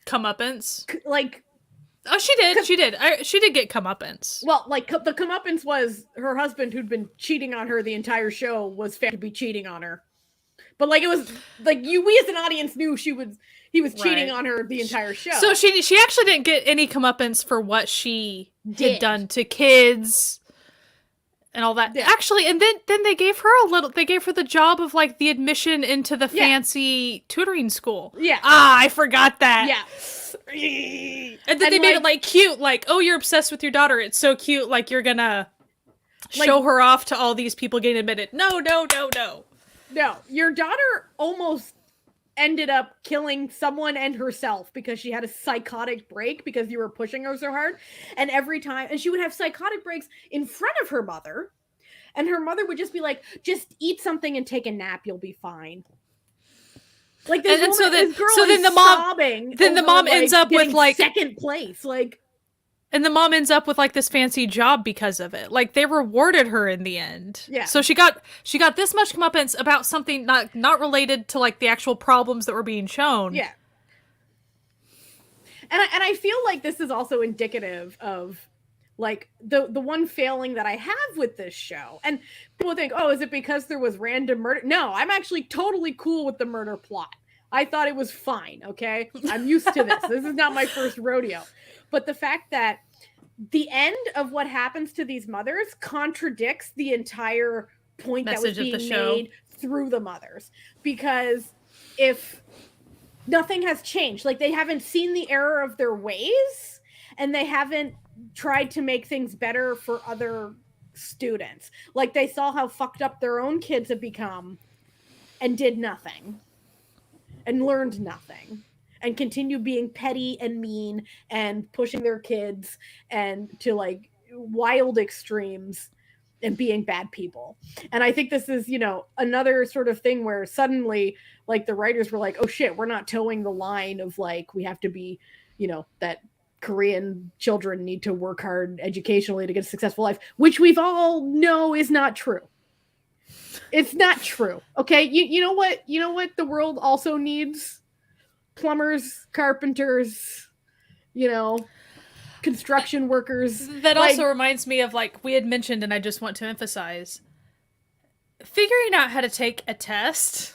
comeuppance. Like, oh, she did. She did. She did get comeuppance. Well, like, the comeuppance was her husband, who'd been cheating on her the entire show, was found to be cheating on her. But, like, it was like we as an audience knew he was cheating on her the entire show. So she actually didn't get any comeuppance for what she had done to kids and all that. Yeah. Actually, and then they gave her the job of, like, the admission into the fancy tutoring school. Yeah. I forgot that. Yeah. And then they made it, like, cute, like, oh, you're obsessed with your daughter. It's so cute, like, you're gonna show her off to all these people getting admitted. No. No, your daughter almost ended up killing someone and herself because she had a psychotic break because you were pushing her so hard. And and she would have psychotic breaks in front of her mother. And her mother would just be like, just eat something and take a nap, you'll be fine. Like, this woman, so then the mom, sobbing. Then the mom ends up with, like, second place. Like, and the mom ends up with, like, this fancy job because of it. Like, they rewarded her in the end. Yeah. So she got this much comeuppance about something not related to, like, the actual problems that were being shown. Yeah. And I feel like this is also indicative of like the one failing that I have with this show. And people think, oh, is it because there was random murder? No, I'm actually totally cool with the murder plot. I thought it was fine, okay? I'm used to this. This is not my first rodeo. But the fact that the end of what happens to these mothers contradicts the entire point Message that was of the being show. made through the mothers. Because if nothing has changed, like they haven't seen the error of their ways and they haven't tried to make things better for other students. Like they saw how fucked up their own kids have become and did nothing and learned nothing and continue being petty and mean and pushing their kids and to like wild extremes and being bad people. And I think this is, you know, another sort of thing where suddenly like the writers were like, oh shit, we're not towing the line of like, we have to be, you know, that Korean children need to work hard educationally to get a successful life, which we've all know is not true. It's not true. Okay. You know what the world also needs? Plumbers, carpenters, you know, construction workers. That also reminds me of like we had mentioned, and I just want to emphasize, figuring out how to take a test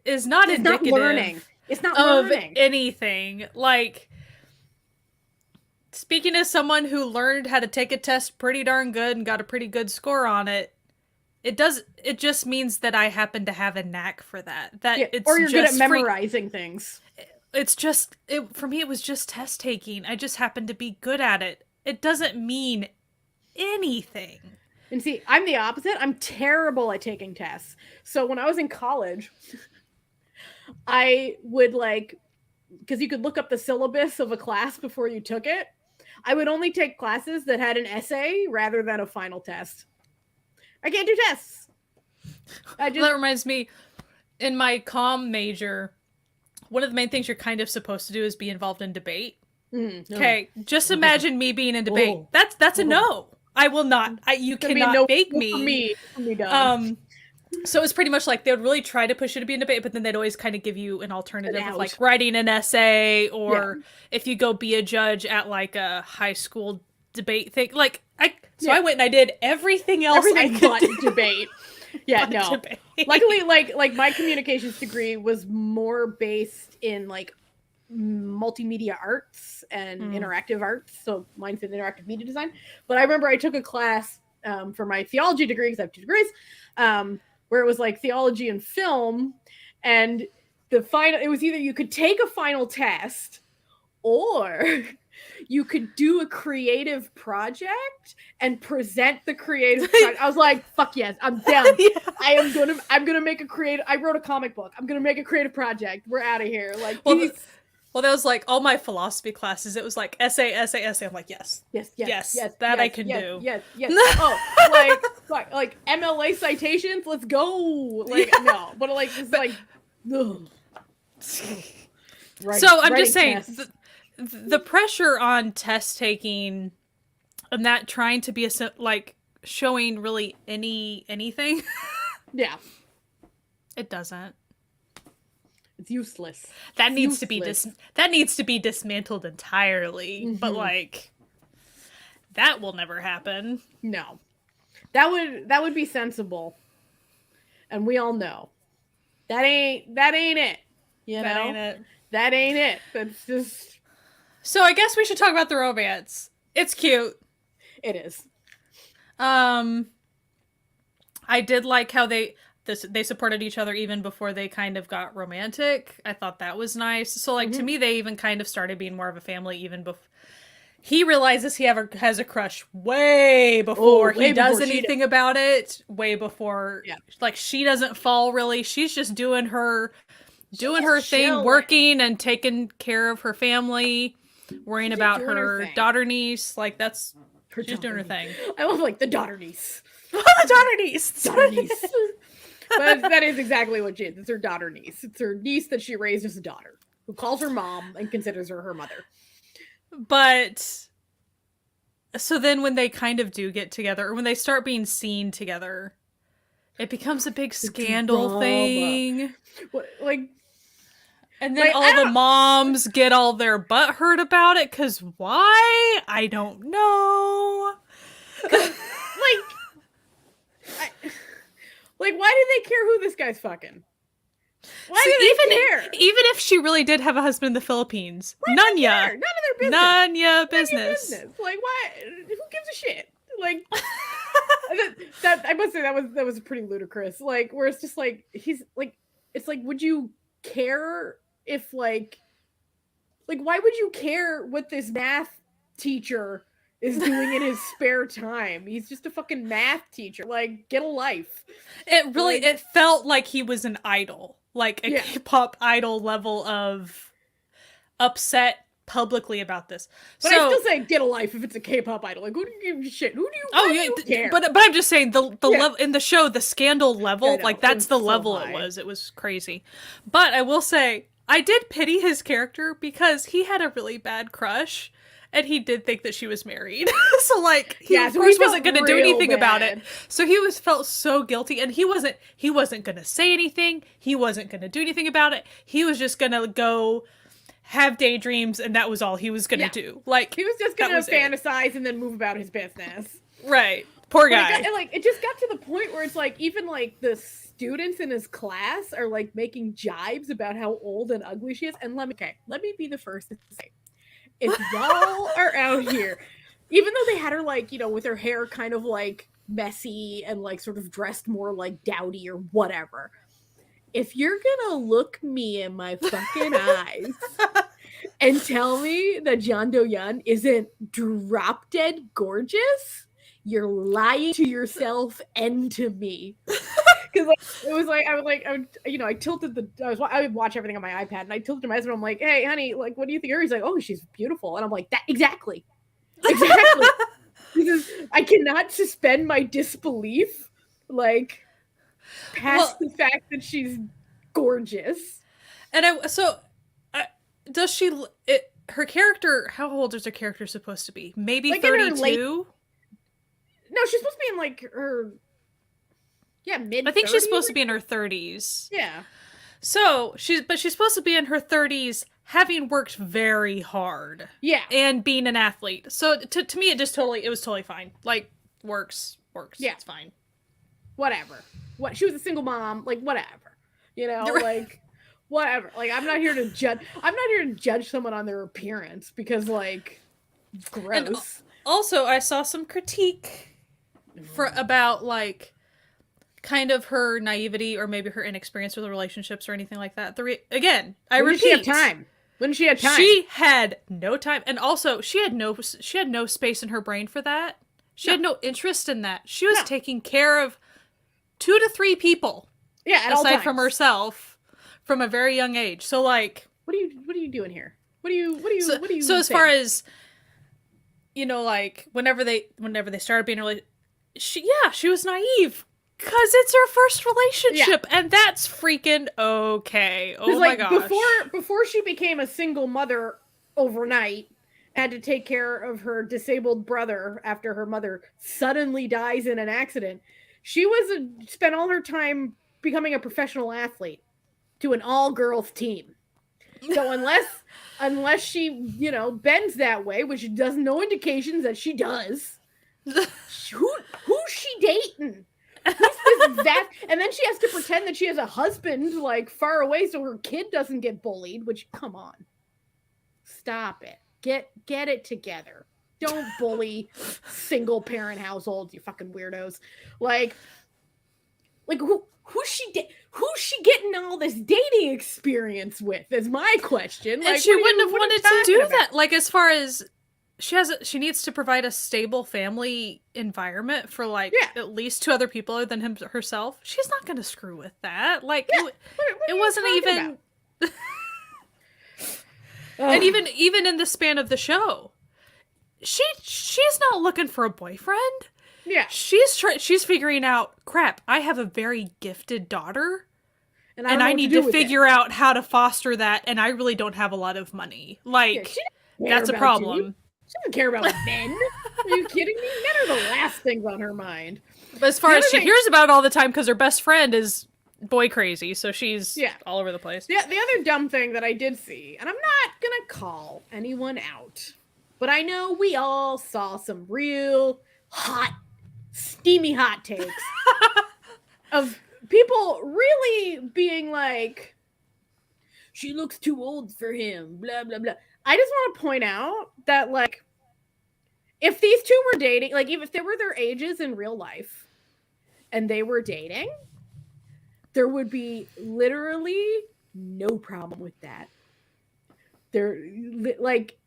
is not indicative learning. It's not of learning anything. Like, speaking as someone who learned how to take a test pretty darn good and got a pretty good score on it, it just means that I happen to have a knack for that. Or you're good at memorizing things. It's just, for me, it was just test taking. I just happened to be good at it. It doesn't mean anything. And see, I'm the opposite. I'm terrible at taking tests. So when I was in college, I would like, because you could look up the syllabus of a class before you took it, I would only take classes that had an essay rather than a final test. I can't do tests. That reminds me, in my comm major, one of the main things you're kind of supposed to do is be involved in debate. Okay, just imagine me being in debate. That's a no. I will not. You cannot bake me. So it was pretty much like they would really try to push you to be in debate, but then they'd always kind of give you an alternative of like writing an essay, or if you go be a judge at like a high school debate thing. Like I went and I did everything else. Everything but debate. Yeah, no. Debate. Luckily, like my communications degree was more based in like multimedia arts and interactive arts. So mine's in interactive media design. But I remember I took a class for my theology degree, because I have 2 degrees, where it was like theology and film, and it was either you could take a final test or you could do a creative project and present the creative project. I was like, fuck yes, I'm down. I'm gonna make a creative. I wrote a comic book. I'm gonna make a creative project. We're out of here. Like, well, that was like all my philosophy classes. It was like essay. I'm like, yes, I can do. Yes. Oh, like MLA citations. Let's go. Like no, but like it's like. Ugh. Right, so I'm just saying. The pressure on test taking and that trying to be like showing really anything. Yeah. It doesn't. It's useless. That needs to be dismantled entirely. Mm-hmm. But like that will never happen. No. That would be sensible. And we all know. That ain't it. You know? Ain't it. That ain't it. That's just. So I guess we should talk about the romance. It's cute. It is. I did like how they supported each other even before they kind of got romantic. I thought that was nice. So like to me, they even kind of started being more of a family even before he realizes he has a crush way before he does anything about it. Way before, like she doesn't fall really. She's just doing her thing, working and taking care of her family. Worrying about her daughter niece, like that's she's doing her thing. I love like the daughter niece. The daughter niece. But that is exactly what she is. It's her daughter niece. It's her niece that she raised as a daughter, who calls her mom and considers her mother. But so then when they kind of do get together, or when they start being seen together, it becomes a big scandal thing. What, like. And then Like, all the moms get all their butt hurt about it, because why? I don't know. Like, why do they care who this guy's fucking? Why do they care? Even if she really did have a husband in the Philippines, Why do none they ya. care? None of their business. None ya None of your business. Like, why? Who gives a shit? Like, that I must say that was pretty ludicrous. Like, where it's just like he's like, it's like, would you care if like why would you care what this math teacher is doing in his spare time? He's just a fucking math teacher. Like, get a life. It really, Like, it felt like he was an idol. Like a Yeah. K-pop idol level of upset publicly about this. But I still say get a life if it's a K-pop idol. Like, who do you give a shit? Who do you? Why do you care? but I'm just saying the Yeah. level in the show, the scandal level, I know, like it that's was the so level high. it was. It was crazy. But I will say, I did pity his character because he had a really bad crush. And he did think that she was married. So like he Yeah, of so he course felt wasn't gonna do real anything about it. bad. So he felt so guilty, and he wasn't gonna say anything, he wasn't gonna do anything about it. He was just gonna go have daydreams, and that was all he was gonna Yeah. do. Like He was just that gonna was it. fantasize and then move about his business. Right. Poor But guy. it just got to the point where it's like even like the students in his class are like making jibes about how old and ugly she is. And let me be the first to say, if y'all are out here, even though they had her like, you know, with her hair kind of like messy and like sort of dressed more like dowdy or whatever, if you're gonna look me in my fucking eyes and tell me that Jeon Do-yeon isn't drop dead gorgeous, you're lying to yourself and to me. Because like, it was like I tilted I would watch everything on my iPad, and I tilted to my husband. I'm like, hey, honey, like, what do you think of her? He's like, oh, she's beautiful, and I'm like, that exactly. Because I cannot suspend my disbelief, like, past the fact that she's gorgeous. And does she? Her character? How old is her character supposed to be? Maybe Like in her 32. No, she's supposed to be in like her. Yeah, mid. I think she's supposed to be in her 30s. Yeah. So she's supposed to be in her 30s, having worked very hard. Yeah. And being an athlete. So to me, it was totally fine. Like works. Yeah. It's fine. Whatever. What, she was a single mom. Like, whatever. You know, like, whatever. Like, I'm not here to judge someone on their appearance because, like, gross. And also, I saw some critique about like kind of her naivety or maybe her inexperience with relationships or anything like that. Again, I repeat, she have time? When did she have time? She had no time, and also she had no space in her brain for that. She had no interest in that. She was taking care of 2 to 3 people. Yeah, at all aside times. from herself, from a very young age. So like, what are you doing here? What are you? So as far as, you know, like whenever they started being really, she was naive. Cause it's her first relationship, and that's freaking okay. Oh my gosh! Before she became a single mother overnight, had to take care of her disabled brother after her mother suddenly dies in an accident. She spent all her time becoming a professional athlete to an all-girls team. So unless she, you know, bends that way, which does no indications that she does, who's she dating? And then she has to pretend that she has a husband like far away so her kid doesn't get bullied, which, come on. Stop it. Get it together. Don't bully single parent households, you fucking weirdos. Like who's she getting all this dating experience with is my question. Like, and she wouldn't have what are you wanted to talking do about? that. Like, as far as she needs to provide a stable family environment for like at least 2 other people other than herself. She's not going to screw with that. Like, what it are you wasn't talking even. about? And even in the span of the show, she's not looking for a boyfriend. Yeah, she's figuring out, crap, I have a very gifted daughter, and I need to figure out how to foster that, and I really don't have a lot of money. Like, that's a problem. She doesn't care about men. Are you kidding me? Men are the last things on her mind. But as far as she hears about it all the time, because her best friend is boy crazy, so she's Yeah. all over the place. The other dumb thing that I did see, and I'm not gonna call anyone out, but I know we all saw some real hot, steamy hot takes of people really being like, she looks too old for him, blah, blah, blah. I just want to point out that, like, if these two were dating, like, if they were their ages in real life and they were dating, there would be literally no problem with that. They're like,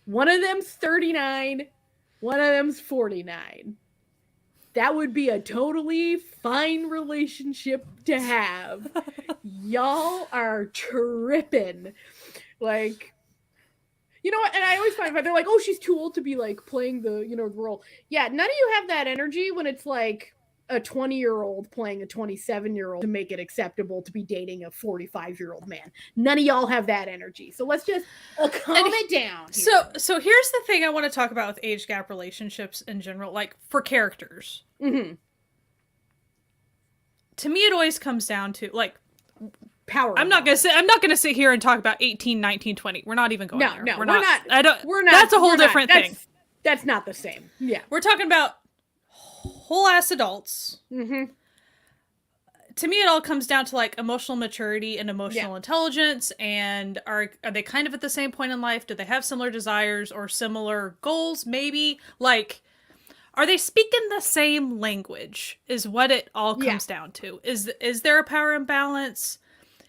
one of them's 39, one of them's 49. That would be a totally fine relationship to have. Y'all are tripping. Like, you know what? And I always find they're like, oh, she's too old to be like playing the, you know, role. Yeah, none of you have that energy when it's like a 20-year-old playing a 27-year-old to make it acceptable to be dating a 45-year-old man. None of y'all have that energy. So let's just calm it down. Here. So here's the thing I want to talk about with age gap relationships in general, like for characters. Mm-hmm. To me, it always comes down to like power. I'm not gonna sit here and talk about 18, 19, 20. We're not even going there. No, we're not. We're not. That's a whole different thing. That's not the same. Yeah, we're talking about whole ass adults. Mm-hmm. To me, it all comes down to like emotional maturity and emotional intelligence, and are they kind of at the same point in life? Do they have similar desires or similar goals? Maybe like, are they speaking the same language? Is what it all comes down to. Is there a power imbalance?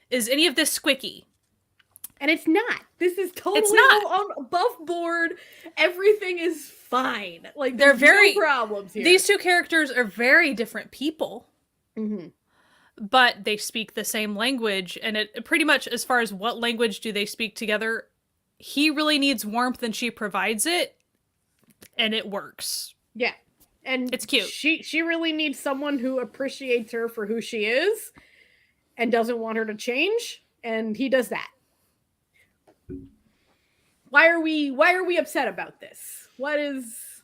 Is any of this squicky? And it's not. This is totally above board. Everything is fine. Like, there's no problems here. These two characters are very different people. Mm-hmm. But they speak the same language, and it pretty much, as far as what language do they speak together, he really needs warmth and she provides it, and it works. Yeah. And it's cute. She really needs someone who appreciates her for who she is and doesn't want her to change, and he does that. Why are we upset about this? What is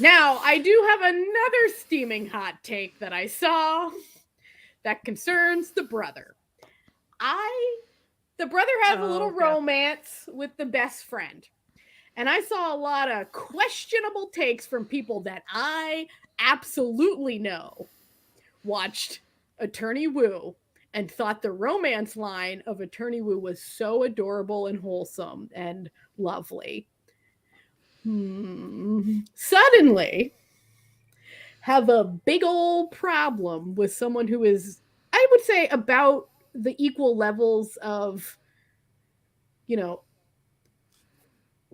Now, I do have another steaming hot take that I saw that concerns the brother. The brother has a little romance with the best friend. And I saw a lot of questionable takes from people that I absolutely know watched Attorney Woo and thought the romance line of Attorney Woo was so adorable and wholesome and lovely. Suddenly have a big old problem with someone who is, I would say, about the equal levels of, you know,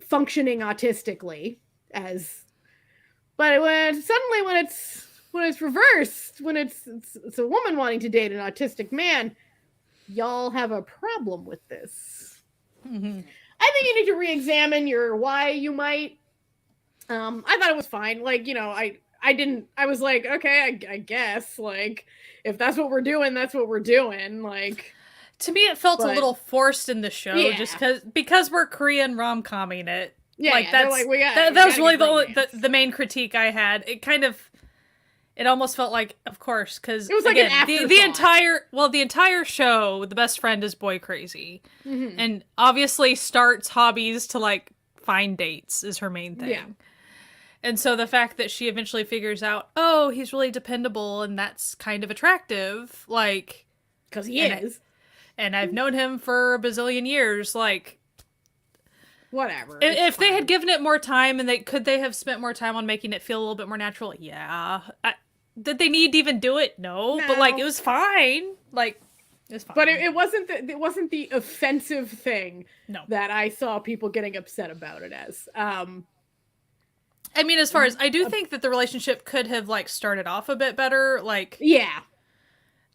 functioning autistically as, but when it's reversed, when it's a woman wanting to date an autistic man, y'all have a problem with this. Mm-hmm. I think you need to re-examine why you might. I thought it was fine. Like, you know, I was like, okay, I guess, like, if that's what we're doing, that's what we're doing. Like, to me, it felt a little forced in the show, just because we're Korean rom-comming it. Yeah, like that was really the main critique I had. It almost felt like, of course, because it was like an afterthought. the entire show, the best friend is boy crazy, mm-hmm. and obviously starts hobbies to like find dates is her main thing. Yeah. And so the fact that she eventually figures out, oh, he's really dependable, and that's kind of attractive, like, because he is, and I've known him for a bazillion years, like, whatever. If they had given it more time, and could they have spent more time on making it feel a little bit more natural? Yeah. Did they need to even do it? No. But like, it was fine. Like, it was fine. But it wasn't the offensive thing. No. That I saw people getting upset about it as. I mean, as far as I do think that the relationship could have like started off a bit better. Like, yeah.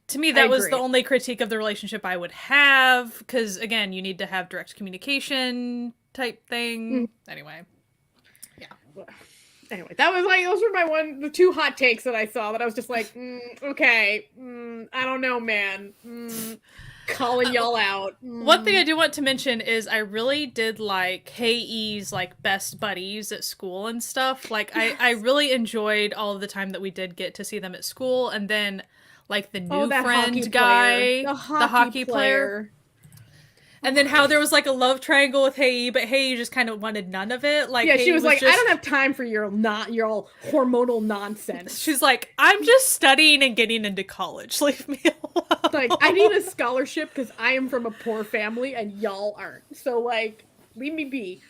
To me, that was the only critique of the relationship I would have, because again, you need to have direct communication type thing. Anyway, yeah. Anyway, those were the two hot takes that I saw that I was just like, okay, I don't know, man. Calling y'all out. One thing I do want to mention is I really did like Hei-E's like best buddies at school and stuff. Like, I really enjoyed all of the time that we did get to see them at school, and then like the Oh, new that friend hockey guy, player. the hockey player. And then how there was like a love triangle with Hei, but Hei just kind of wanted none of it. Like Yeah, Hei she was like, just, I don't have time for your hormonal nonsense. She's like, I'm just studying and getting into college. Leave me alone. Like, I need a scholarship because I am from a poor family and y'all aren't. So, like, leave me be.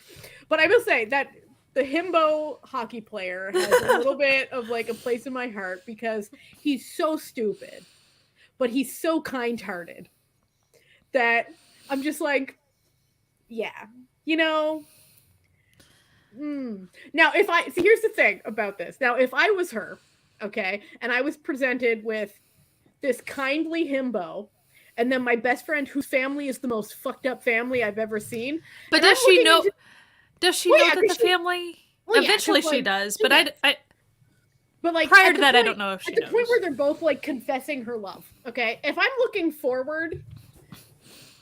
But I will say that the himbo hockey player has a little bit of like a place in my heart because he's so stupid, but he's so kind-hearted that I'm just like, yeah, you know. Now, here's the thing about this. Now, if I was her, okay, and I was presented with this kindly himbo, and then my best friend, whose family is the most fucked up family I've ever seen. But does she know? Does she know that the family? Well, eventually, yeah, she does. But I. But like prior to that, I don't know if she knows. At the point where they're both like confessing her love, okay. If I'm looking forward,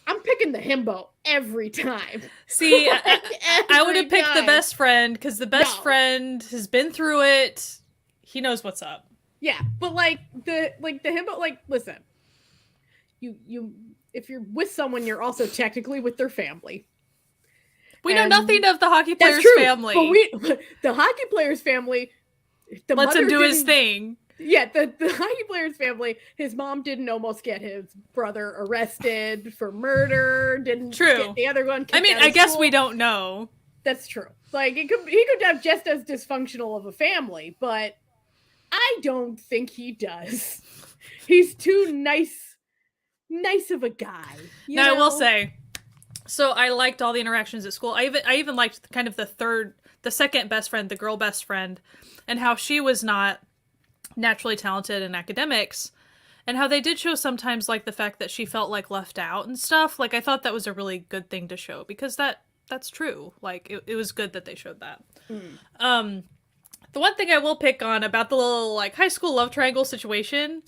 I'm picking the himbo every time. See, I would have picked the best friend because the best friend has been through it. He knows what's up. Yeah, but like the himbo, like, listen, you if you're with someone, you're also technically with their family. We know nothing of the hockey player's family. But the hockey player's family, lets him do his thing. Yeah, the hockey player's family, his mom didn't almost get his brother arrested for murder, didn't get the other one kicked out of I guess school. we don't know. That's true. Like, he could have just as dysfunctional of a family, but I don't think he does. He's too nice of a guy. Now, I will say, so I liked all the interactions at school. I even liked kind of the second best friend, the girl best friend, and how she was not naturally talented in academics, and how they did show sometimes like the fact that she felt like left out and stuff. Like, I thought that was a really good thing to show because that's true. Like, it was good that they showed that. The one thing I will pick on about the little like high school love triangle situation,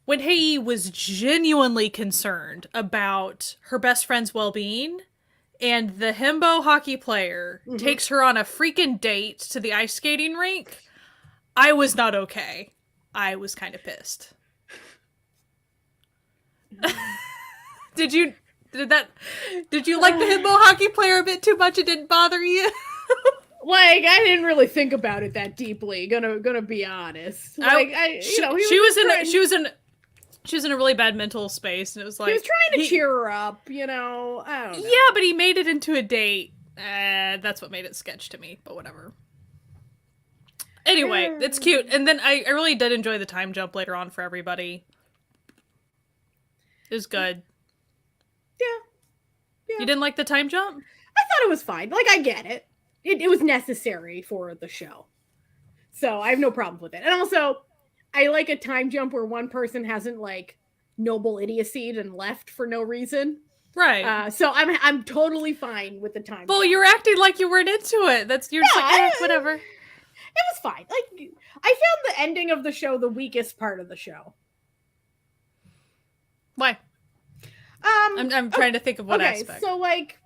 when Hei was genuinely concerned about her best friend's well-being, and the himbo hockey player takes her on a freaking date to the ice skating rink, I was not okay. I was kind of pissed. Did you like the himbo hockey player a bit too much? It didn't bother you? Like, I didn't really think about it that deeply. Gonna be honest. Like, she was in a really bad mental space, and it was like he was trying to cheer her up. I don't know. Yeah, but he made it into a date. That's what made it sketch to me. But whatever. Anyway, it's cute, and then I really did enjoy the time jump later on for everybody. It was good. Yeah. You didn't like the time jump? I thought it was fine. Like, I get it. It was necessary for the show. So I have no problems with it. And also, I like a time jump where one person hasn't, like, noble idiocy and left for no reason. Right. So I'm totally fine with the time jump. Well, you're acting like you weren't into it. You're just like, whatever. It was fine. Like, I found the ending of the show the weakest part of the show. Why? I'm trying to think of what aspect. So, like,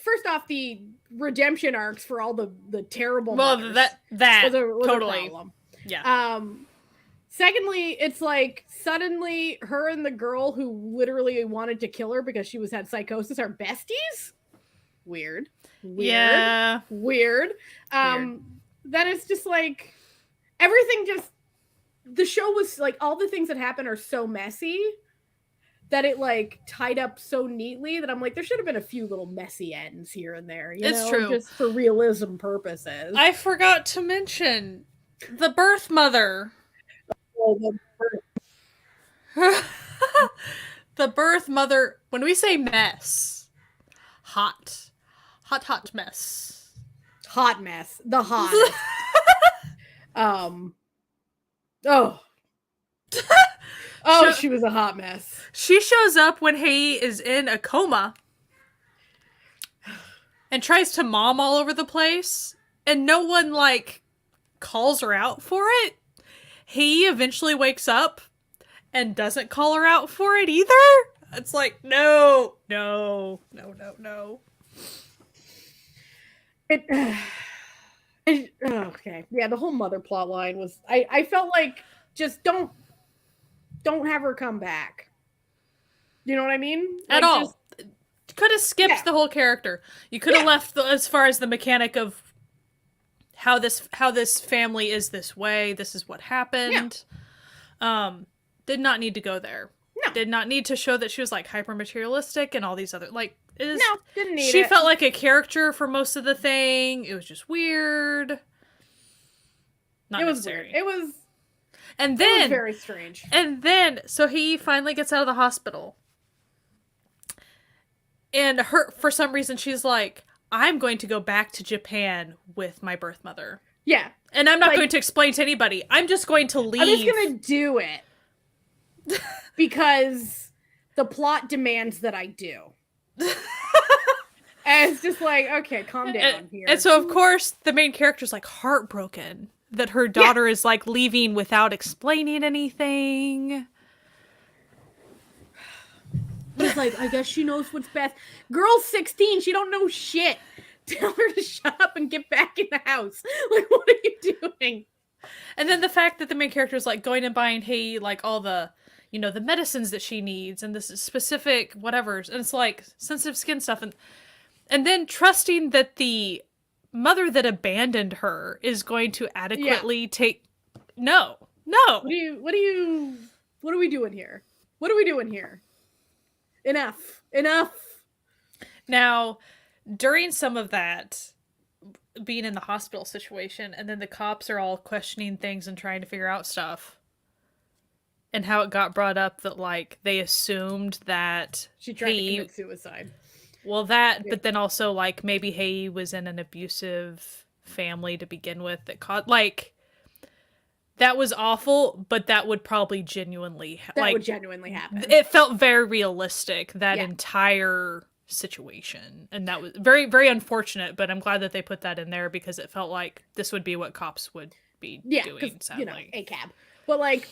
first off, the redemption arcs for all the terrible mothers that was totally a problem. Yeah. Secondly, it's like suddenly her and the girl who literally wanted to kill her because she had psychosis are besties. Weird. Yeah. Weird. Then it's just like the show was like, all the things that happen are so messy that it like tied up so neatly that I'm like, there should have been a few little messy ends here and there. It's true. Just for realism purposes. I forgot to mention the birth mother. The birth mother. When we say mess, hot mess. Hot mess. The hottest. She was a hot mess. She shows up when Hei is in a coma and tries to mom all over the place, and no one, like, calls her out for it. Hei eventually wakes up and doesn't call her out for it either. It's like, no. Okay. Yeah, the whole mother plot line was I felt like just don't have her come back. You know what I mean? At Like all. just Could have skipped the whole character. You could have left as far as the mechanic of how this family is this way. This is what happened. Did not need to go there. No. Did not need to show that she was like hyper materialistic and all these other like it is. No, didn't need she it. felt like a character for most of the thing. It was just weird. Not necessary. It was and then it was very strange. And then so he finally gets out of the hospital. And her for some reason she's like, I'm going to go back to Japan with my birth mother. Yeah. And I'm not going to explain to anybody. I'm just going to leave. I'm just going to do it. Because the plot demands that I do. And it's just like, okay, calm down here. And so, of course, the main character's like heartbroken that her daughter is like leaving without explaining anything. He's like, I guess she knows what's best. Girl's 16. She don't know shit. Tell her to shut up and get back in the house. Like, what are you doing? And then the fact that the main character is like going and buying Hei like all the, you know, the medicines that she needs and this specific whatever's, and it's like sensitive skin stuff, and then trusting that the mother that abandoned her is going to adequately take. No. What are we doing here? What are we doing here? Enough. Now, during some of that, being in the hospital situation, and then the cops are all questioning things and trying to figure out stuff, and how it got brought up that, like, they assumed that she tried to commit suicide. Well, that, but then also, like, maybe Hei was in an abusive family to begin with that caused, like, that was awful, but that would probably genuinely would genuinely happen. It felt very realistic, that entire situation, and that was very, very unfortunate, but I'm glad that they put that in there because it felt like this would be what cops would be doing, sadly. You know, a cab. But like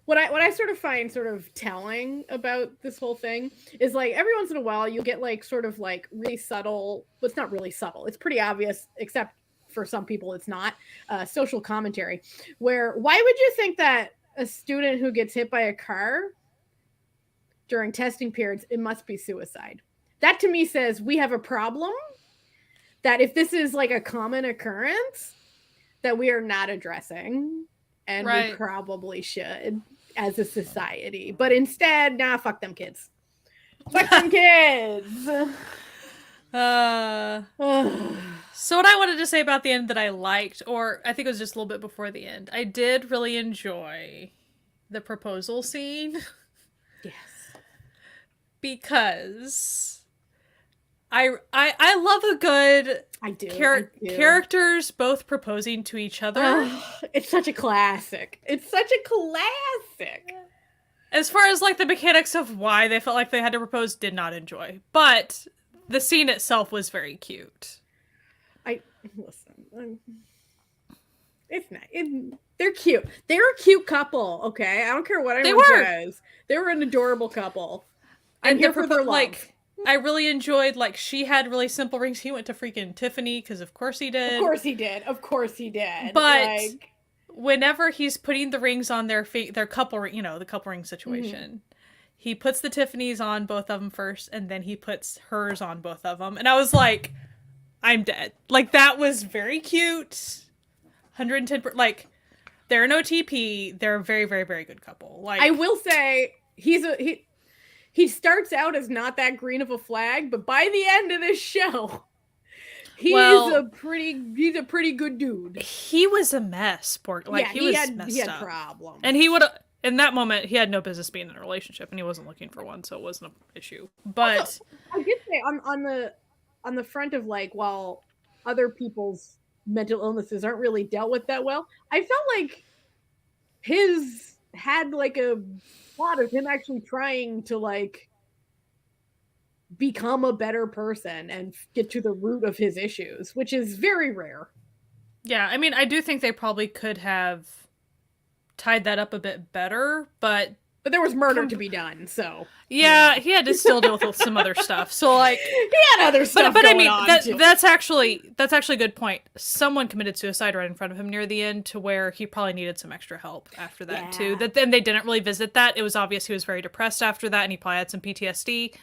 what I sort of find sort of telling about this whole thing is like every once in a while you'll get like sort of like really subtle, but it's not really subtle. It's pretty obvious, except for some people it's not, social commentary where why would you think that a student who gets hit by a car during testing periods, it must be suicide? That to me says we have a problem that if this is like a common occurrence that we are not addressing, and we probably should as a society. But instead, fuck them kids. Fuck them kids. So what I wanted to say about the end that I liked, or I think it was just a little bit before the end, I did really enjoy the proposal scene. Yes. Because I love a good characters both proposing to each other. It's such a classic. As far as like the mechanics of why they felt like they had to propose, did not enjoy. But the scene itself was very cute. It's not. They're cute. They're a cute couple. Okay, I don't care what anyone says. They were an adorable couple. I'm here for their love. Like, I really enjoyed, like, she had really simple rings. He went to freaking Tiffany, because of course he did. Of course he did. But whenever he's putting the rings on their couple, you know, the couple ring situation, he puts the Tiffany's on both of them first, and then he puts hers on both of them. And I was like, I'm dead. Like, that was very cute. 110, like, they're an OTP. They're a very, very, very good couple. Like, I will say, he starts out as not that green of a flag, but by the end of this show, he's a pretty good dude. He was a mess, like he had problems, and he would in that moment he had no business being in a relationship, and he wasn't looking for one, so it wasn't an issue. But also, I did say on the front of like while other people's mental illnesses aren't really dealt with that well, I felt like his had like a plot of him actually trying to like become a better person and get to the root of his issues, which is very rare. Yeah, I mean, I do think they probably could have tied that up a bit better, but But there was murder to be done, so yeah, he had to still deal with some other stuff. So like, he had other stuff. but I mean, too. that's actually a good point. Someone committed suicide right in front of him near the end, to where he probably needed some extra help after that too. That then they didn't really visit that. It was obvious he was very depressed after that, and he probably had some PTSD.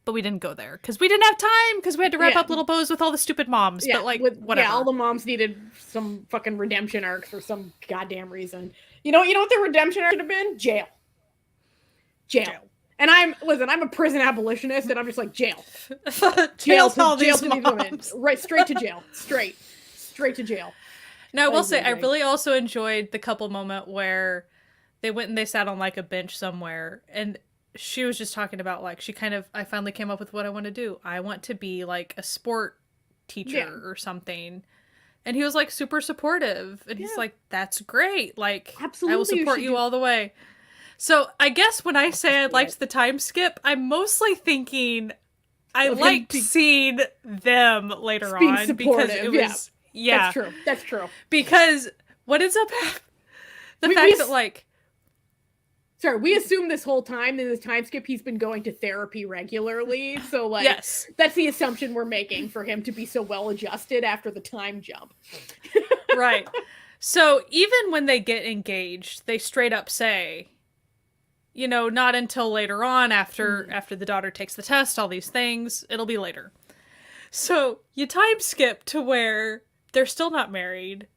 But we didn't go there because we didn't have time, because we had to wrap up Little Bows with all the stupid moms. But like, whatever. Yeah, all the moms needed some fucking redemption arc for some goddamn reason. You know what their redemption arc should have been? Jail. And I'm a prison abolitionist, and I'm just like, jail all these to these women, right, straight to jail, straight to jail. Now I will say, I really also enjoyed the couple moment where they went and they sat on like a bench somewhere, and she was just talking about like, I finally came up with what I want to do. I want to be like a sport teacher or something. And he was like super supportive, and he's like, that's great. Like, absolutely, I will support you all the way. So I guess when I say I liked the time skip, I'm mostly thinking I liked seeing them later on, because it was That's true. Because what ends up happening, the fact that like, sorry, we assume this whole time in this time skip he's been going to therapy regularly. So like, that's the assumption we're making for him to be so well adjusted after the time jump. Right. So even when they get engaged, they straight up say, you know, not until later on, after the daughter takes the test, all these things, it'll be later. So you time skip to where they're still not married,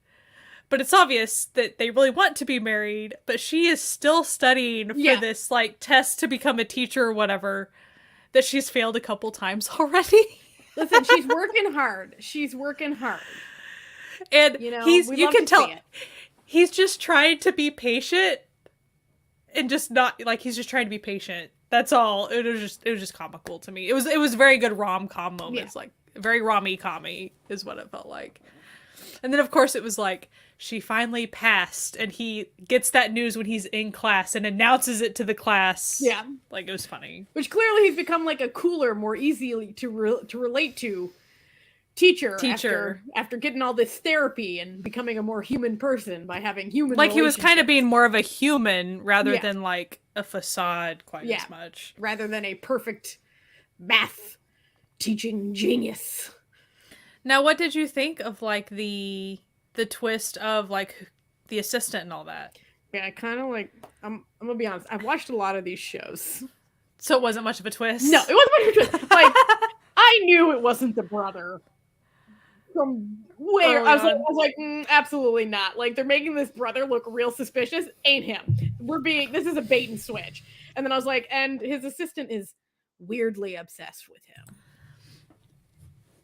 but it's obvious that they really want to be married, but she is still studying for this like test to become a teacher or whatever, that she's failed a couple times already. Listen, she's working hard. And you can tell he's just trying to be patient. And just not like, he's just trying to be patient. That's all. It was just comical to me. It was very good rom-com moments, like very rom-y-commy is what it felt like. And then of course it was like, she finally passed, and he gets that news when he's in class and announces it to the class. Yeah, like, it was funny. Which clearly he's become like a cooler, more easily to relate to teacher after getting all this therapy and becoming a more human person by having human like he was kind of being more of a human rather than like a facade as much, rather than a perfect math teaching genius. Now what did you think of like the twist of like the assistant and all that? Yeah, I kind of like, I'm gonna be honest, I've watched a lot of these shows, so it wasn't much of a twist. No, it wasn't much of a twist. Like, I knew it wasn't the brother from where I was like, absolutely not. Like, they're making this brother look real suspicious. Ain't him. This is a bait and switch. And then I was like, and his assistant is weirdly obsessed with him.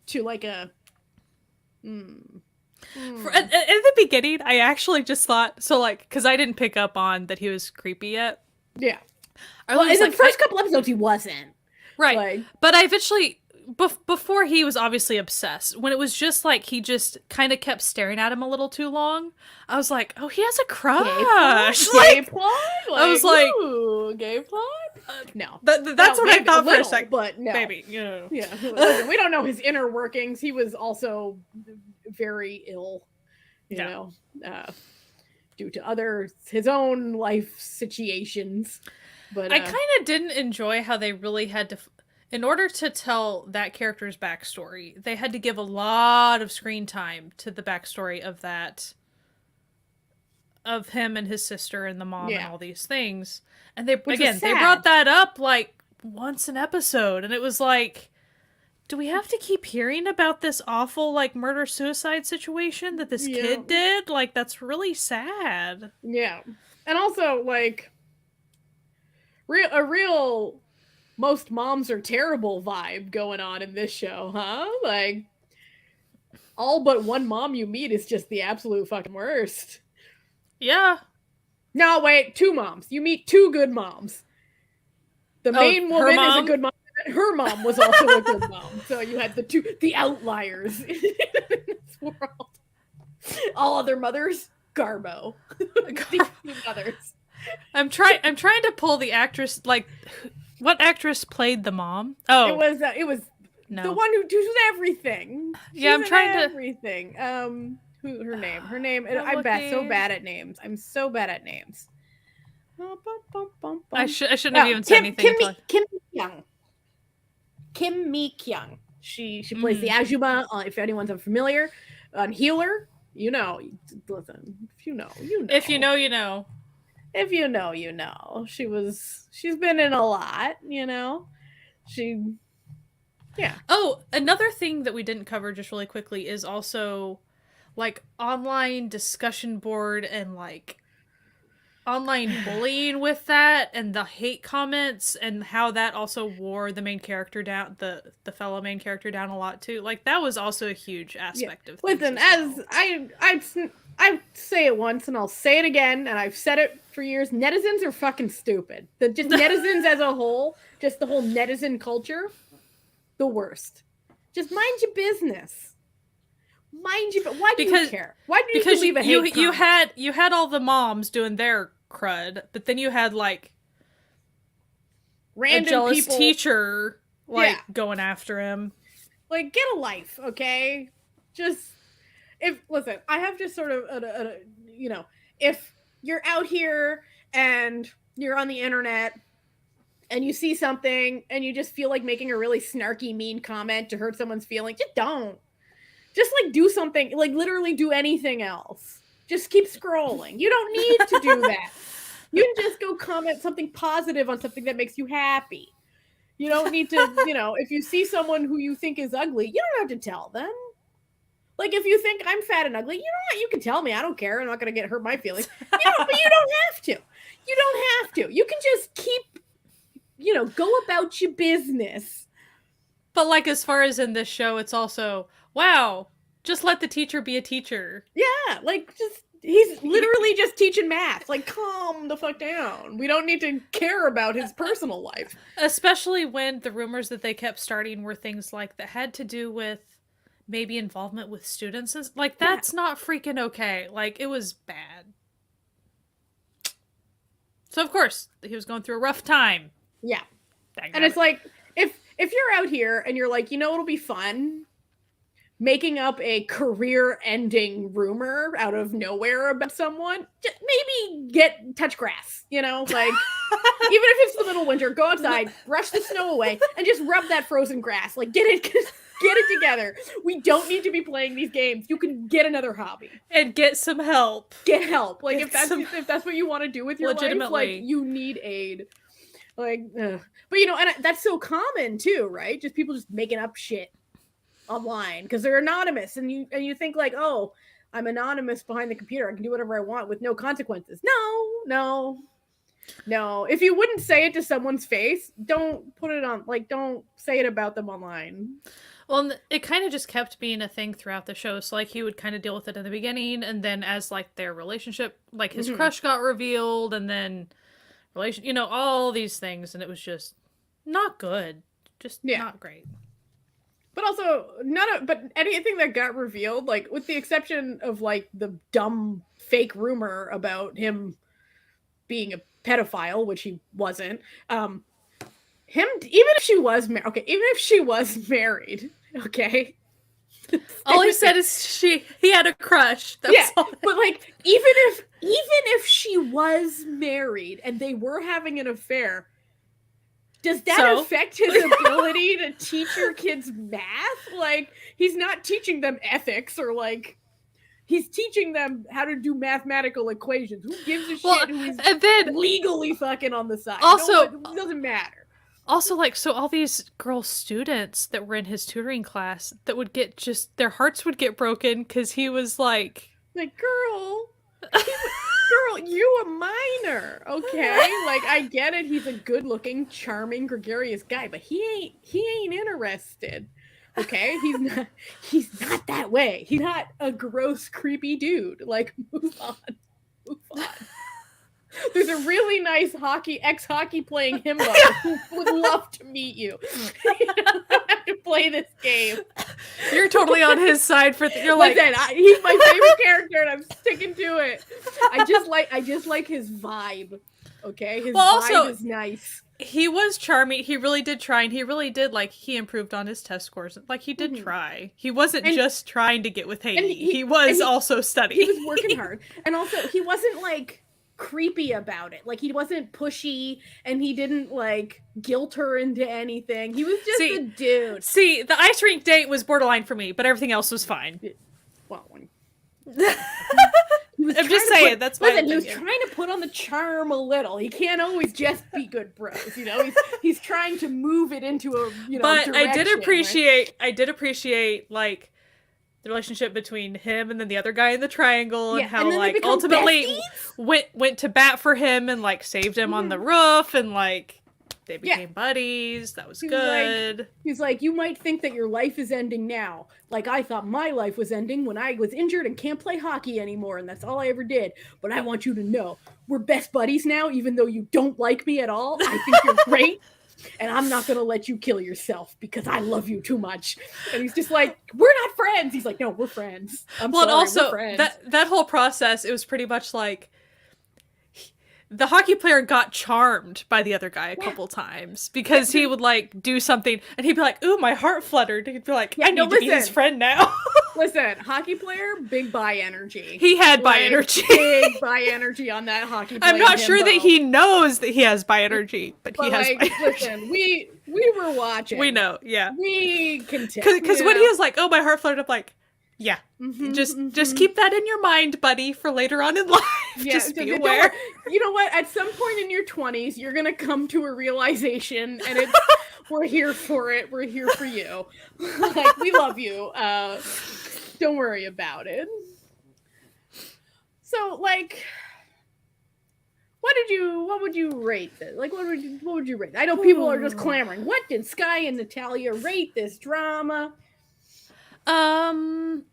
To like a At the beginning, I actually just thought, so like, because I didn't pick up on that he was creepy yet. Yeah. In the first couple episodes, he wasn't. Right. Like, but I eventually, before he was obviously obsessed, when it was just like, he just kind of kept staring at him a little too long, I was like, oh, he has a crush. Gay plot? Like, I was like, ooh, gay plot? No. That's what I thought for a second. But no. Maybe, you know. Yeah. Listen, we don't know his inner workings. He was also very ill, you know, due to his own life situations. But I kind of didn't enjoy how they really had to, in order to tell that character's backstory, they had to give a lot of screen time to the backstory of of him and his sister and the mom and all these things. And they brought that up like once an episode, and it was like, do we have to keep hearing about this awful like murder-suicide situation that this kid did? Like, that's really sad. Yeah. And also, like, a real most moms are terrible vibe going on in this show, huh? Like, all but one mom you meet is just the absolute fucking worst. Yeah. No, wait, 2 moms. You meet 2 good moms. The main woman is a good mom. Her mom was also a good mom. So you had the outliers in this world. All other mothers, Garbo. These mothers. I'm trying to pull the actress, like, what actress played the mom? Oh, it was the one who does everything. Yeah, I'm trying to everything. Her name. I'm so bad at names. I shouldn't have even said anything. Kim Mi-kyung. She plays the Ajuma. If anyone's unfamiliar, on Healer, you know. Listen, if you know, you know. If you know, you know. If you know, you know. She's been in a lot, you know. Yeah. Oh, another thing that we didn't cover just really quickly is also like online discussion board and like online bullying with that and the hate comments and how that also wore the main character down, the fellow main character down a lot too. Like that was also a huge aspect of things. Listen, as well. I say it once and I'll say it again, and I've said it for years. Netizens are fucking stupid. Just netizens as a whole, just the whole netizen culture, the worst. Just mind your business. Why do you care? Why do you leave a hate comment? You had all the moms doing their crud, but then you had like random a jealous people, teacher going after him. Like, get a life, okay? Listen, I have just sort of you know, if you're out here and you're on the internet and you see something and you just feel like making a really snarky, mean comment to hurt someone's feelings, just don't. Just like do something, like literally do anything else. Just keep scrolling. You don't need to do that. You can just go comment something positive on something that makes you happy. You don't need to, you know, if you see someone who you think is ugly, you don't have to tell them. Like, if you think I'm fat and ugly, you know what? You can tell me. I don't care. I'm not going to hurt my feelings. But you don't have to. You don't have to. You can just keep, you know, go about your business. But, like, as far as in this show, it's also, wow, just let the teacher be a teacher. Yeah, like, he's literally just teaching math. Like, calm the fuck down. We don't need to care about his personal life. Especially when the rumors that they kept starting were things like that had to do with maybe involvement with students. Like, that's not freaking okay. Like, it was bad. So, of course, he was going through a rough time. Yeah. And it's like, if you're out here and you're like, you know, it'll be fun making up a career-ending rumor out of nowhere about someone, just maybe touch grass, you know? Like, even if it's the middle of winter, go outside, brush the snow away, and just rub that frozen grass. Like, get it together. We don't need to be playing these games. You can get another hobby. And get some help. Get help. Like, if that's what you want to do with your life, like, you need aid. Like, but you know, and that's so common too, right? Just people just making up shit online because they're anonymous, and you think like, oh, I'm anonymous behind the computer, I can do whatever I want with no consequences. No. If you wouldn't say it to someone's face, don't put it on. Like, don't say it about them online. Well, it kind of just kept being a thing throughout the show. So, like, he would kind of deal with it in the beginning, and then as, like, their relationship, like, his crush got revealed, and then you know, all these things, and it was just not good. Just not great. But also, but anything that got revealed, like, with the exception of, like, the dumb fake rumor about him being a pedophile, which he wasn't, even if she was married, okay? All he said is he had a crush. That's all. But like, even if she was married and they were having an affair, does that affect his ability to teach your kids math? Like, he's not teaching them ethics, or like, he's teaching them how to do mathematical equations. Who gives a shit who he's legally fucking on the side? Also, it doesn't matter. Also, like, so all these girl students that were in his tutoring class that would get their hearts would get broken because he was like, girl, you a minor, okay? Like, I get it. He's a good-looking, charming, gregarious guy, but he ain't interested. Okay, he's not that way. He's not a gross, creepy dude. Like, move on. There's a really nice ex-hockey playing himbo who would love to meet you. You don't have to play this game. You're totally on his side for you're like, he's my favorite character, and I'm sticking to it. I just like his vibe. Okay, his vibe is nice. He was charming. He really did try, and he really did, like, he improved on his test scores. Like, he did try. He wasn't just trying to get with Haiti. He was also studying. He was working hard, and also he wasn't like. creepy about it. Like, he wasn't pushy, and he didn't like guilt her into anything. He was just a dude. See, the ice rink date was borderline for me, but everything else was fine. Well, I'm just saying, that's my opinion. He was trying to put on the charm a little. He can't always just be good bros, you know. He's trying to move it into a, you know, but direction, I did appreciate like the relationship between him and then the other guy in the triangle, and how and like ultimately went to bat for him and like saved him on the roof, and like they became buddies. That was good. He's like, you might think that your life is ending now. Like, I thought my life was ending when I was injured and can't play hockey anymore, and that's all I ever did. But I want you to know, we're best buddies now, even though you don't like me at all. I think you're great, and I'm not going to let you kill yourself because I love you too much. And he's just like, we're not friends. He's like, no, we're friends. And also, that whole process, it was pretty much like, the hockey player got charmed by the other guy a couple times because he would like do something and he'd be like, ooh, my heart fluttered. He'd be like, I need to be his friend now. Listen, hockey player, big bi energy. He had bi energy. Big bi energy on that hockey player. I'm not sure that he knows that he has bi energy, but he has bi energy. Listen, we were watching. We know, yeah. We can tell. Because when he was like, oh, my heart fluttered, I'm like, yeah, just keep that in your mind, buddy, for later on in life. Yeah, just be aware. You know what? At some point in your 20s, you're gonna come to a realization, and it's we're here for it. We're here for you. Like, we love you. Don't worry about it. So, like, what would you rate this? Like, what would you rate? I know people are just clamoring. What did Sky and Natalia rate this drama? 7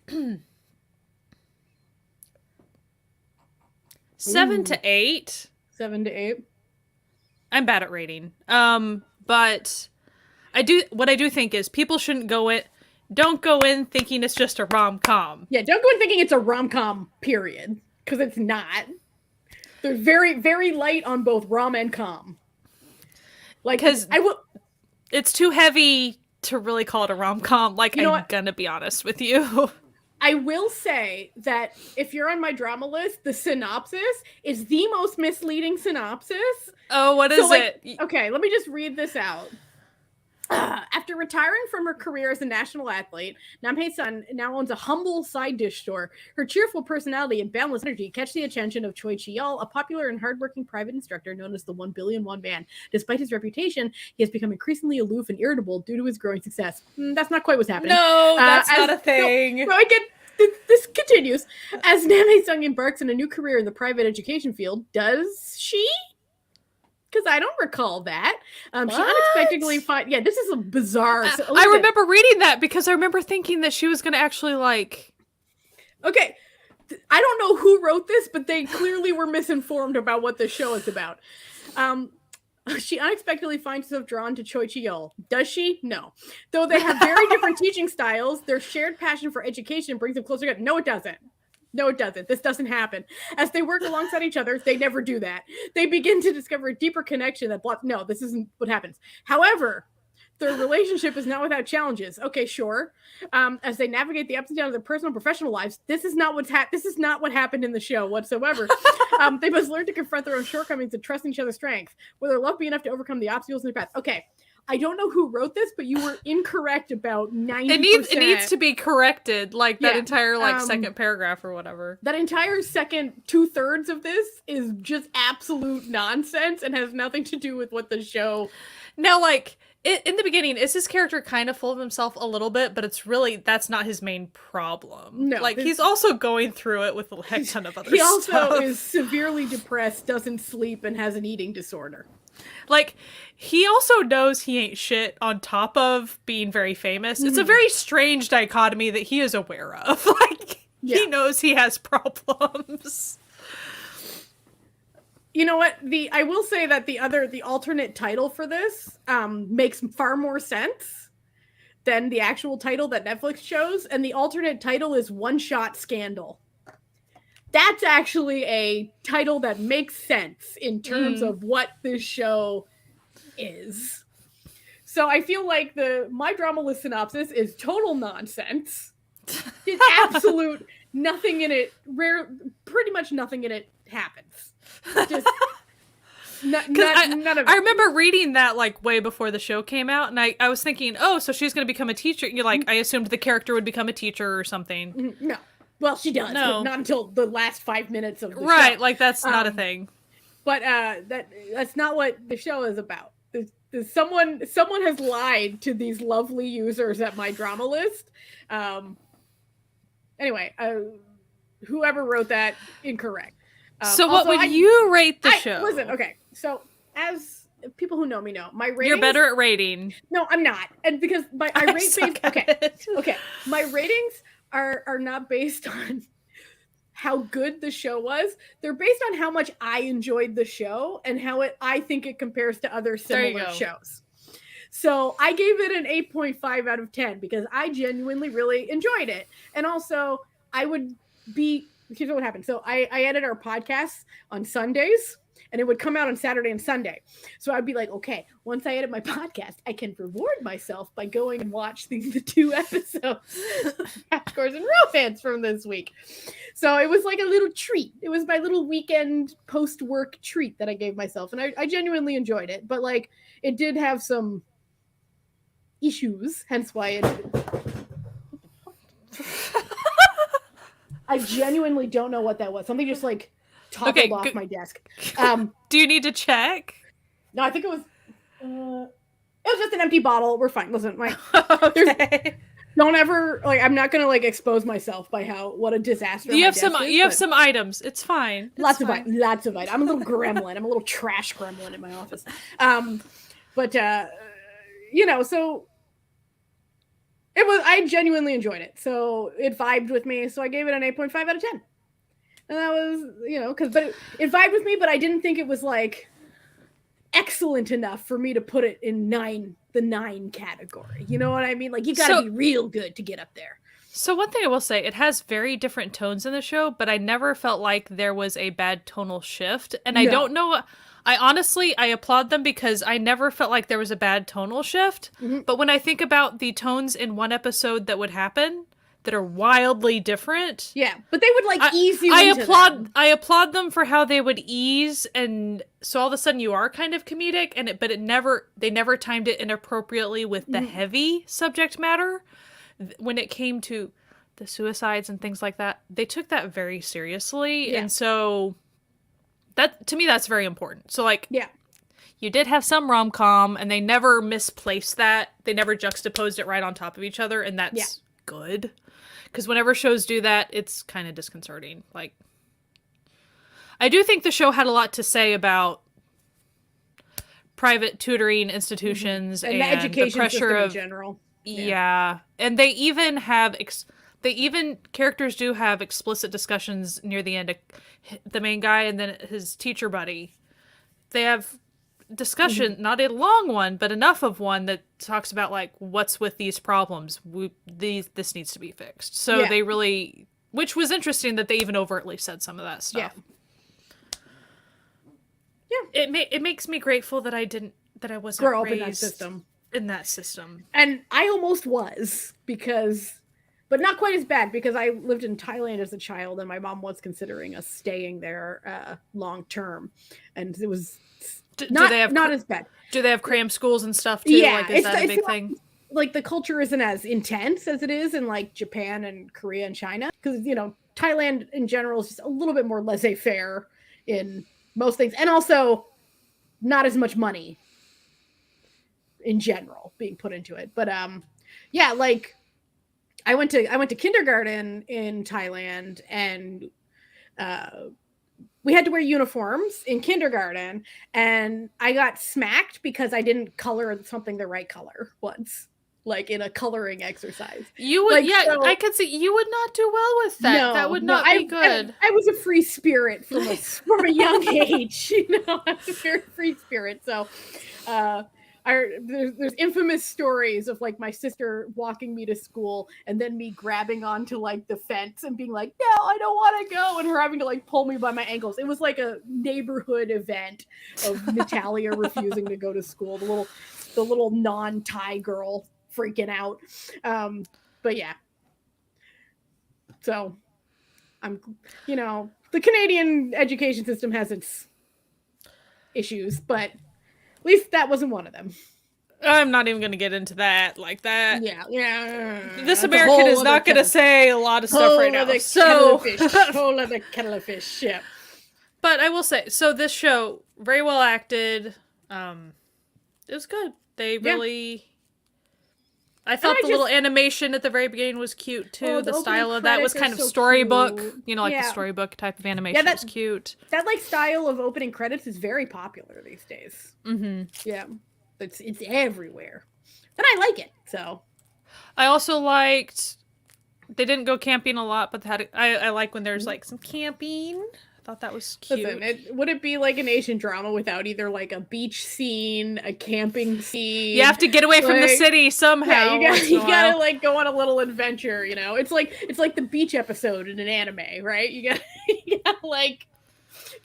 to 8. 7 to 8. I'm bad at rating. But what I do think is people shouldn't don't go in thinking it's just a rom-com. Yeah, don't go in thinking it's a rom-com, period. Because it's not. They're very, very light on both rom and com. Like, because it's too heavy to really call it a rom-com. Like, I'm gonna be honest with you. I will say that if you're on my drama list, the synopsis is the most misleading synopsis. Oh, what is it? Okay, let me just read this out. After retiring from her career as a national athlete, Namhae-sun now owns a humble side dish store. Her cheerful personality and boundless energy catch the attention of Choi Chi-yeol, a popular and hardworking private instructor known as the 1 billion won man. Despite his reputation, he has become increasingly aloof and irritable due to his growing success. That's not quite what's happening. No, that's not a thing. No, I get this continues. As Namhae-sun embarks on a new career in the private education field, does she? Because I don't recall that. She unexpectedly yeah, this is a bizarre. I remember reading that because I remember thinking that she was going to actually like. Okay, I don't know who wrote this, but they clearly were misinformed about what the show is about. She unexpectedly finds herself drawn to Choi Chi-yeol. Does she? No. Though they have very different teaching styles, their shared passion for education brings them closer together. No, it doesn't. No, it doesn't. This doesn't happen. As they work alongside each other, they never do that. They begin to discover a deeper connection that no, this isn't what happens. However, their relationship is not without challenges. Okay, sure. As they navigate the ups and downs of their personal and professional lives, this is not what happened in the show whatsoever. They must learn to confront their own shortcomings and trust in each other's strength. Will their love be enough to overcome the obstacles in their path? Okay. I don't know who wrote this, but you were incorrect about 90%. It needs to be corrected, like that entire second paragraph or whatever. That entire second 2/3 of this is just absolute nonsense and has nothing to do with what the show. Now, like in the beginning, is his character kind of full of himself a little bit, but that's not his main problem. No, like he's also going through it with a heck ton of other stuff. He also is severely depressed, doesn't sleep, and has an eating disorder. Like, he also knows he ain't shit on top of being very famous. It's a very strange dichotomy that he is aware of. Like, he knows he has problems. You know what? I will say that the alternate title for this makes far more sense than the actual title that Netflix chose. And the alternate title is One Shot Scandal. That's actually a title that makes sense in terms of what this show is. So I feel like my drama list synopsis is total nonsense. It's absolute nothing in it. Pretty much nothing in it happens. Just none of I remember reading that like way before the show came out, and I was thinking, oh, so she's going to become a teacher. You're like, I assumed the character would become a teacher or something. No. Well, she does, but not until the last 5 minutes of the show. Right, like that's not a thing. But that's not what the show is about. Someone has lied to these lovely users at my drama list. Anyway, whoever wrote that, incorrect. So what would you rate the show? Listen, okay. So as people who know me know, my ratings... You're better at rating. No, I'm not. And because I rate based... Okay. My ratings are not based on how good the show was. They're based on how much I enjoyed the show and how I think it compares to other similar shows. So I gave it an 8.5 out of 10 because I genuinely really enjoyed it. And also I would be... Here's what happened. So I edit our podcasts on Sundays, and it would come out on Saturday and Sunday. So I'd be like, okay, once I edit my podcast, I can reward myself by going and watch the 2 episodes of Crash Course in Romance from this week. So it was like a little treat. It was my little weekend post-work treat that I gave myself. And I genuinely enjoyed it. But like, it did have some issues, hence why I genuinely don't know what that was. Something just like toppled off my desk. Do you need to check? No, I think it was just an empty bottle. We're fine. Listen, don't ever I'm not gonna expose myself by what a disaster. You have some items. It's fine. Lots of items. I'm a little gremlin. I'm a little trash gremlin in my office. So I genuinely enjoyed it. So it vibed with me. So I gave it an 8.5 out of 10. And that was, but it vibed with me, but I didn't think it was excellent enough for me to put it in the 9 category. You know what I mean? Like, you gotta be real good to get up there. So one thing I will say, it has very different tones in the show, but I never felt like there was a bad tonal shift. And I don't know... I applaud them because I never felt like there was a bad tonal shift. Mm-hmm. But when I think about the tones in one episode that would happen that are wildly different. Yeah, but they would ease you into them. I applaud them for how they would ease, and so all of a sudden you are kind of comedic, they never timed it inappropriately with the heavy subject matter. When it came to the suicides and things like that, they took that very seriously. Yeah. And so that, to me, that's very important. So you did have some rom-com, and they never misplaced that. They never juxtaposed it right on top of each other, and that's good. Because whenever shows do that, it's kind of disconcerting. I do think the show had a lot to say about private tutoring institutions and the education the pressure system in general. Yeah. And they even have... characters do have explicit discussions near the end. The main guy and then his teacher buddy, they have discussion, not a long one, but enough of one that talks about what's with these problems. This needs to be fixed. So they really, which was interesting that they even overtly said some of that stuff. Yeah. It makes me grateful that I wasn't grow up raised in that system. And I almost was but not quite as bad because I lived in Thailand as a child and my mom was considering us staying there long term. And it was not as bad. Do they have cram schools and stuff too? Yeah. Is that a big thing? The culture isn't as intense as it is in Japan and Korea and China. Because, Thailand in general is just a little bit more laissez-faire in most things. And also not as much money in general being put into it. But I went to kindergarten in Thailand, and we had to wear uniforms in kindergarten, and I got smacked because I didn't color something the right color once, in a coloring exercise. You would, I could see you would not do well with that. No, that would not be good. I was a free spirit from a young age. I was a very free spirit. So, there's infamous stories of my sister walking me to school and then me grabbing onto the fence and being like, no, I don't want to go, and her having to pull me by my ankles. It was a neighborhood event of Natalia refusing to go to school, the little non-Thai girl freaking out. But yeah, so I'm the Canadian education system has its issues, but at least that wasn't one of them. I'm not even going to get into that like that. Yeah. This That's a American whole is other not going to kettle- say a lot of stuff whole right now. other So, kettle of fish. Whole other kettle of fish. Yeah. but I will say, so this show, very well acted. It was good. They really... I thought the little animation at the very beginning was cute too. Oh, the the style opening of that was credits kind are of so storybook, cute. you know, like the Yeah. storybook type of animation was cute. That like style of opening credits is very popular these days. Mm-hmm. Yeah, it's everywhere, and I like it. So I also liked they didn't go camping a lot, but I like when there's like some camping. I thought that was cute. Listen, would it be like an Asian drama without either like a beach scene, a camping scene? You have to get away from the city somehow. Yeah, you gotta like go on a little adventure. You know, it's like the beach episode in an anime, right? You gotta like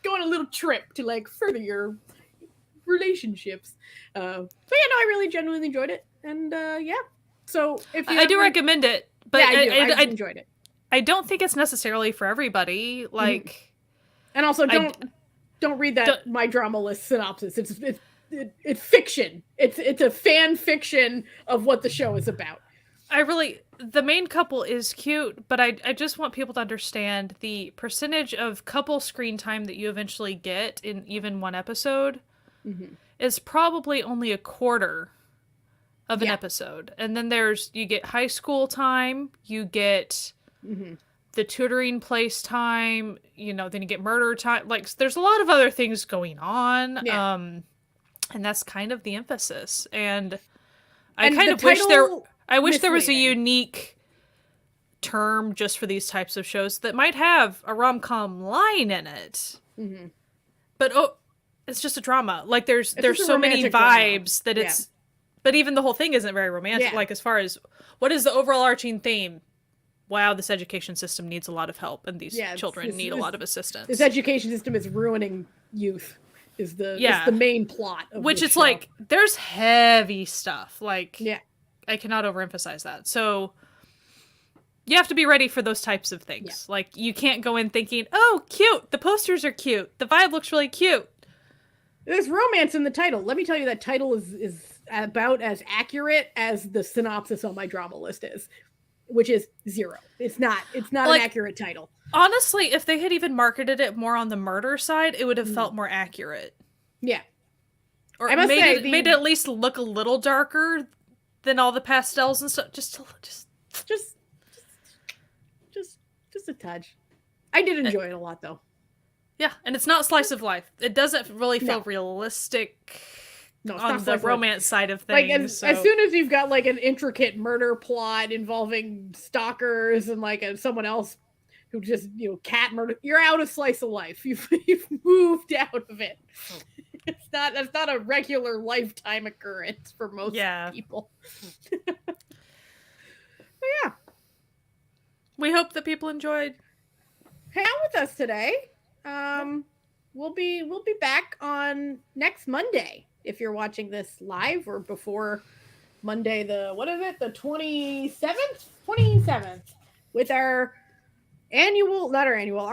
go on a little trip to like further your relationships. But yeah, no, I really genuinely enjoyed it, and yeah. So if you I do recommend it, but yeah, I enjoyed it. I don't think it's necessarily for everybody. Like. And also, don't read that My Drama List synopsis. It's fiction. It's a fan fiction of what the show is about. The main couple is cute, but I just want people to understand the percentage of couple screen time that you eventually get in even one episode is probably only a quarter of an episode. And then you get high school time, you get the tutoring place time, you know, then you get murder time. Like, there's a lot of other things going on. Yeah. And that's kind of the emphasis. And I kind of wish there was a unique term just for these types of shows that might have a rom-com line in it. But it's just a drama. Like there's so many vibes that it's but even the whole thing isn't very romantic. Like as far as what is the overarching theme? Wow, this education system needs a lot of help, and these children need a lot of assistance. This education system is ruining youth. Is the main plot of which it's show. like there's heavy stuff. Like I cannot overemphasize that. So you have to be ready for those types of things. Like you can't go in thinking, "Oh, cute! The posters are cute. The vibe looks really cute." There's romance in the title. Let me tell you, that title is about as accurate as the synopsis on My Drama List is. Which is 0. It's not like, an accurate title. Honestly, if they had even marketed it more on the murder side, it would have felt more accurate. Yeah. Or made it at least look a little darker than all the pastels and stuff. Just a touch. I did enjoy it a lot though. Yeah, and it's not slice of life. It doesn't really feel realistic. No, on the romance side of things. Like as soon as you've got like an intricate murder plot involving stalkers and like someone else who just cat murder, you're out of slice of life. You've moved out of it. That's not a regular lifetime occurrence for most people. But yeah, we hope that people enjoyed hang out with us today. We'll be back on next Monday. If you're watching this live or before Monday, the 27th, with our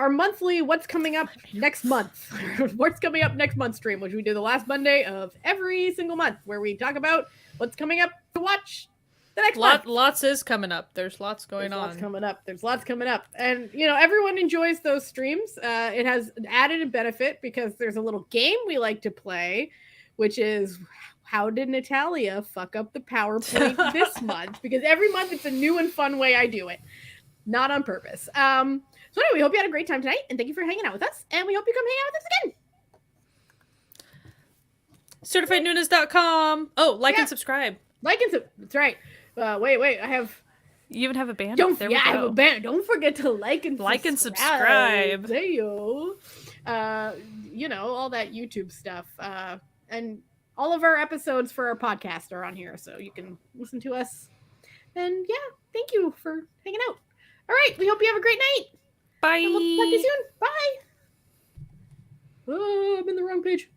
monthly what's coming up next month stream, which we do the last Monday of every single month, where we talk about what's coming up to watch the next month. Lots is coming up. There's lots going on. There's lots coming up. And, everyone enjoys those streams. It has an added benefit because there's a little game we like to play, which is how did Natalia fuck up the PowerPoint this month? Because every month it's a new and fun way I do it. Not on purpose. So anyway, we hope you had a great time tonight, and thank you for hanging out with us, and we hope you come hang out with us again. CertifiedNunas.com. Oh, and subscribe. That's right. Wait, you even have a banner. I have a banner. Don't forget to like and subscribe. There you all that YouTube stuff. And all of our episodes for our podcast are on here, so you can listen to us. And yeah, thank you for hanging out. All right, we hope you have a great night. Bye. And we'll talk to you soon. Bye. Oh, I'm in the wrong page.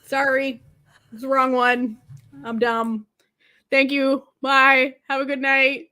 Sorry, it's the wrong one. I'm dumb. Thank you. Bye. Have a good night.